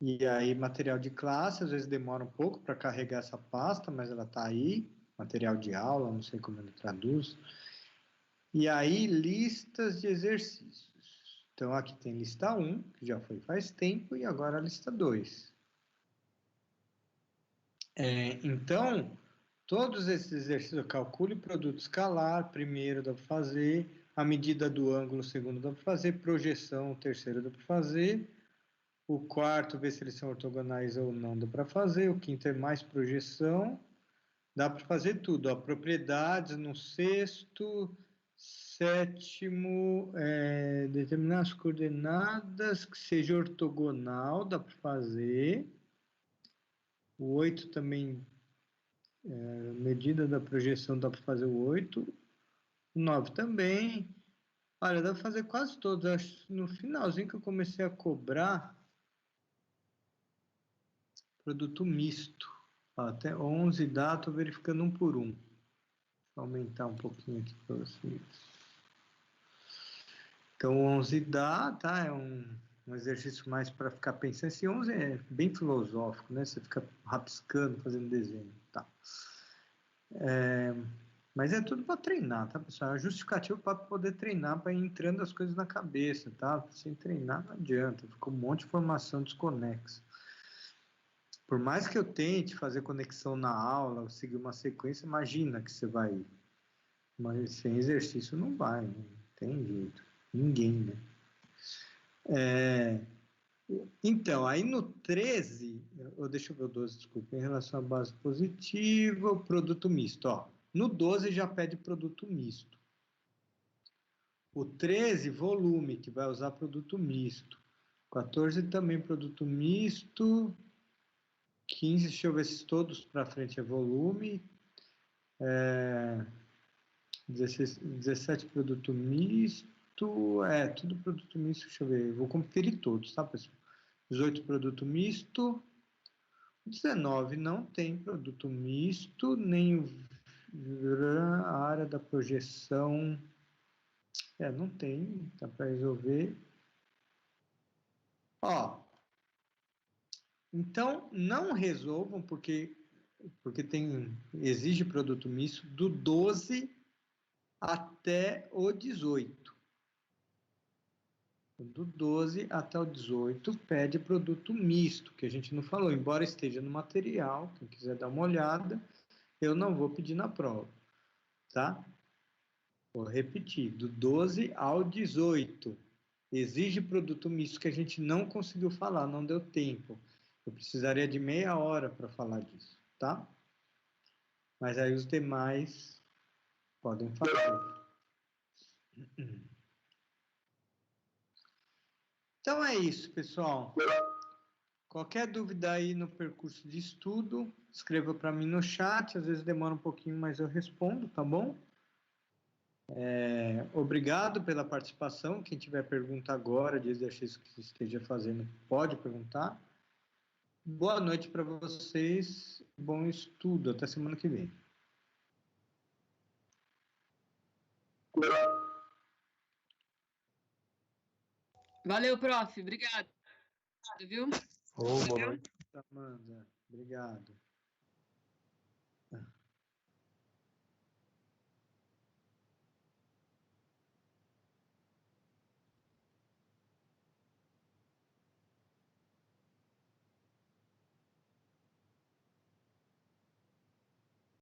E aí, material de classe, às vezes demora um pouco para carregar essa pasta, mas ela está aí. Material de aula, não sei como ele traduz. E aí, listas de exercícios. Então, aqui tem lista 1, que já foi faz tempo, e agora a lista 2. Então, todos esses exercícios, calcule produto escalar, primeiro dá para fazer, a medida do ângulo, segundo dá para fazer, projeção, terceiro dá para fazer, o quarto, ver se eles são ortogonais ou não, dá para fazer, o quinto é mais projeção, dá para fazer tudo, ó, propriedades no sexto, sétimo, determinar as coordenadas, que seja ortogonal, dá para fazer, o 8 também, medida da projeção, dá para fazer o 8. O 9 também. Olha, dá para fazer quase todos. Acho no finalzinho que eu comecei a cobrar produto misto. Ó, até 11 dá, estou verificando um por um. Vou aumentar um pouquinho aqui para vocês. Então, 11 dá, tá? É um exercício mais para ficar pensando. Esse 11 é bem filosófico, né? Você fica rabiscando, fazendo desenho, tá? Mas é tudo para treinar, tá, pessoal? É justificativo para poder treinar, para ir entrando as coisas na cabeça, tá? Sem treinar não adianta, fica um monte de informação desconexa. Por mais que eu tente fazer conexão na aula, seguir uma sequência, imagina que você vai... Mas sem exercício não vai, não tem jeito. Ninguém, né? Então, aí no 13, deixa eu ver o 12, desculpa, em relação à base positiva, o produto misto, ó. No 12 já pede produto misto. O 13, volume, que vai usar produto misto. 14 também produto misto. 15, deixa eu ver se todos para frente é volume. 17 produto misto. Tudo produto misto, deixa eu ver. Eu vou conferir todos, tá, pessoal? 18 produto misto. 19 não tem produto misto, nem a área da projeção. Não tem, dá para resolver. Ó, então não resolvam porque exige produto misto do 12 até o 18. Do 12 até o 18 pede produto misto, que a gente não falou, embora esteja no material, quem quiser dar uma olhada, eu não vou pedir na prova, tá? Vou repetir, do 12 ao 18, exige produto misto que a gente não conseguiu falar, não deu tempo. Eu precisaria de meia hora para falar disso, tá? Mas aí os demais podem falar. Então é isso, pessoal. Qualquer dúvida aí no percurso de estudo, escreva para mim no chat. Às vezes demora um pouquinho, mas eu respondo, tá bom? Obrigado pela participação. Quem tiver pergunta agora de exercício que esteja fazendo, pode perguntar. Boa noite para vocês. Bom estudo. Até semana que vem. Valeu, prof. Obrigado. Viu? Boa noite. Amanda, obrigado.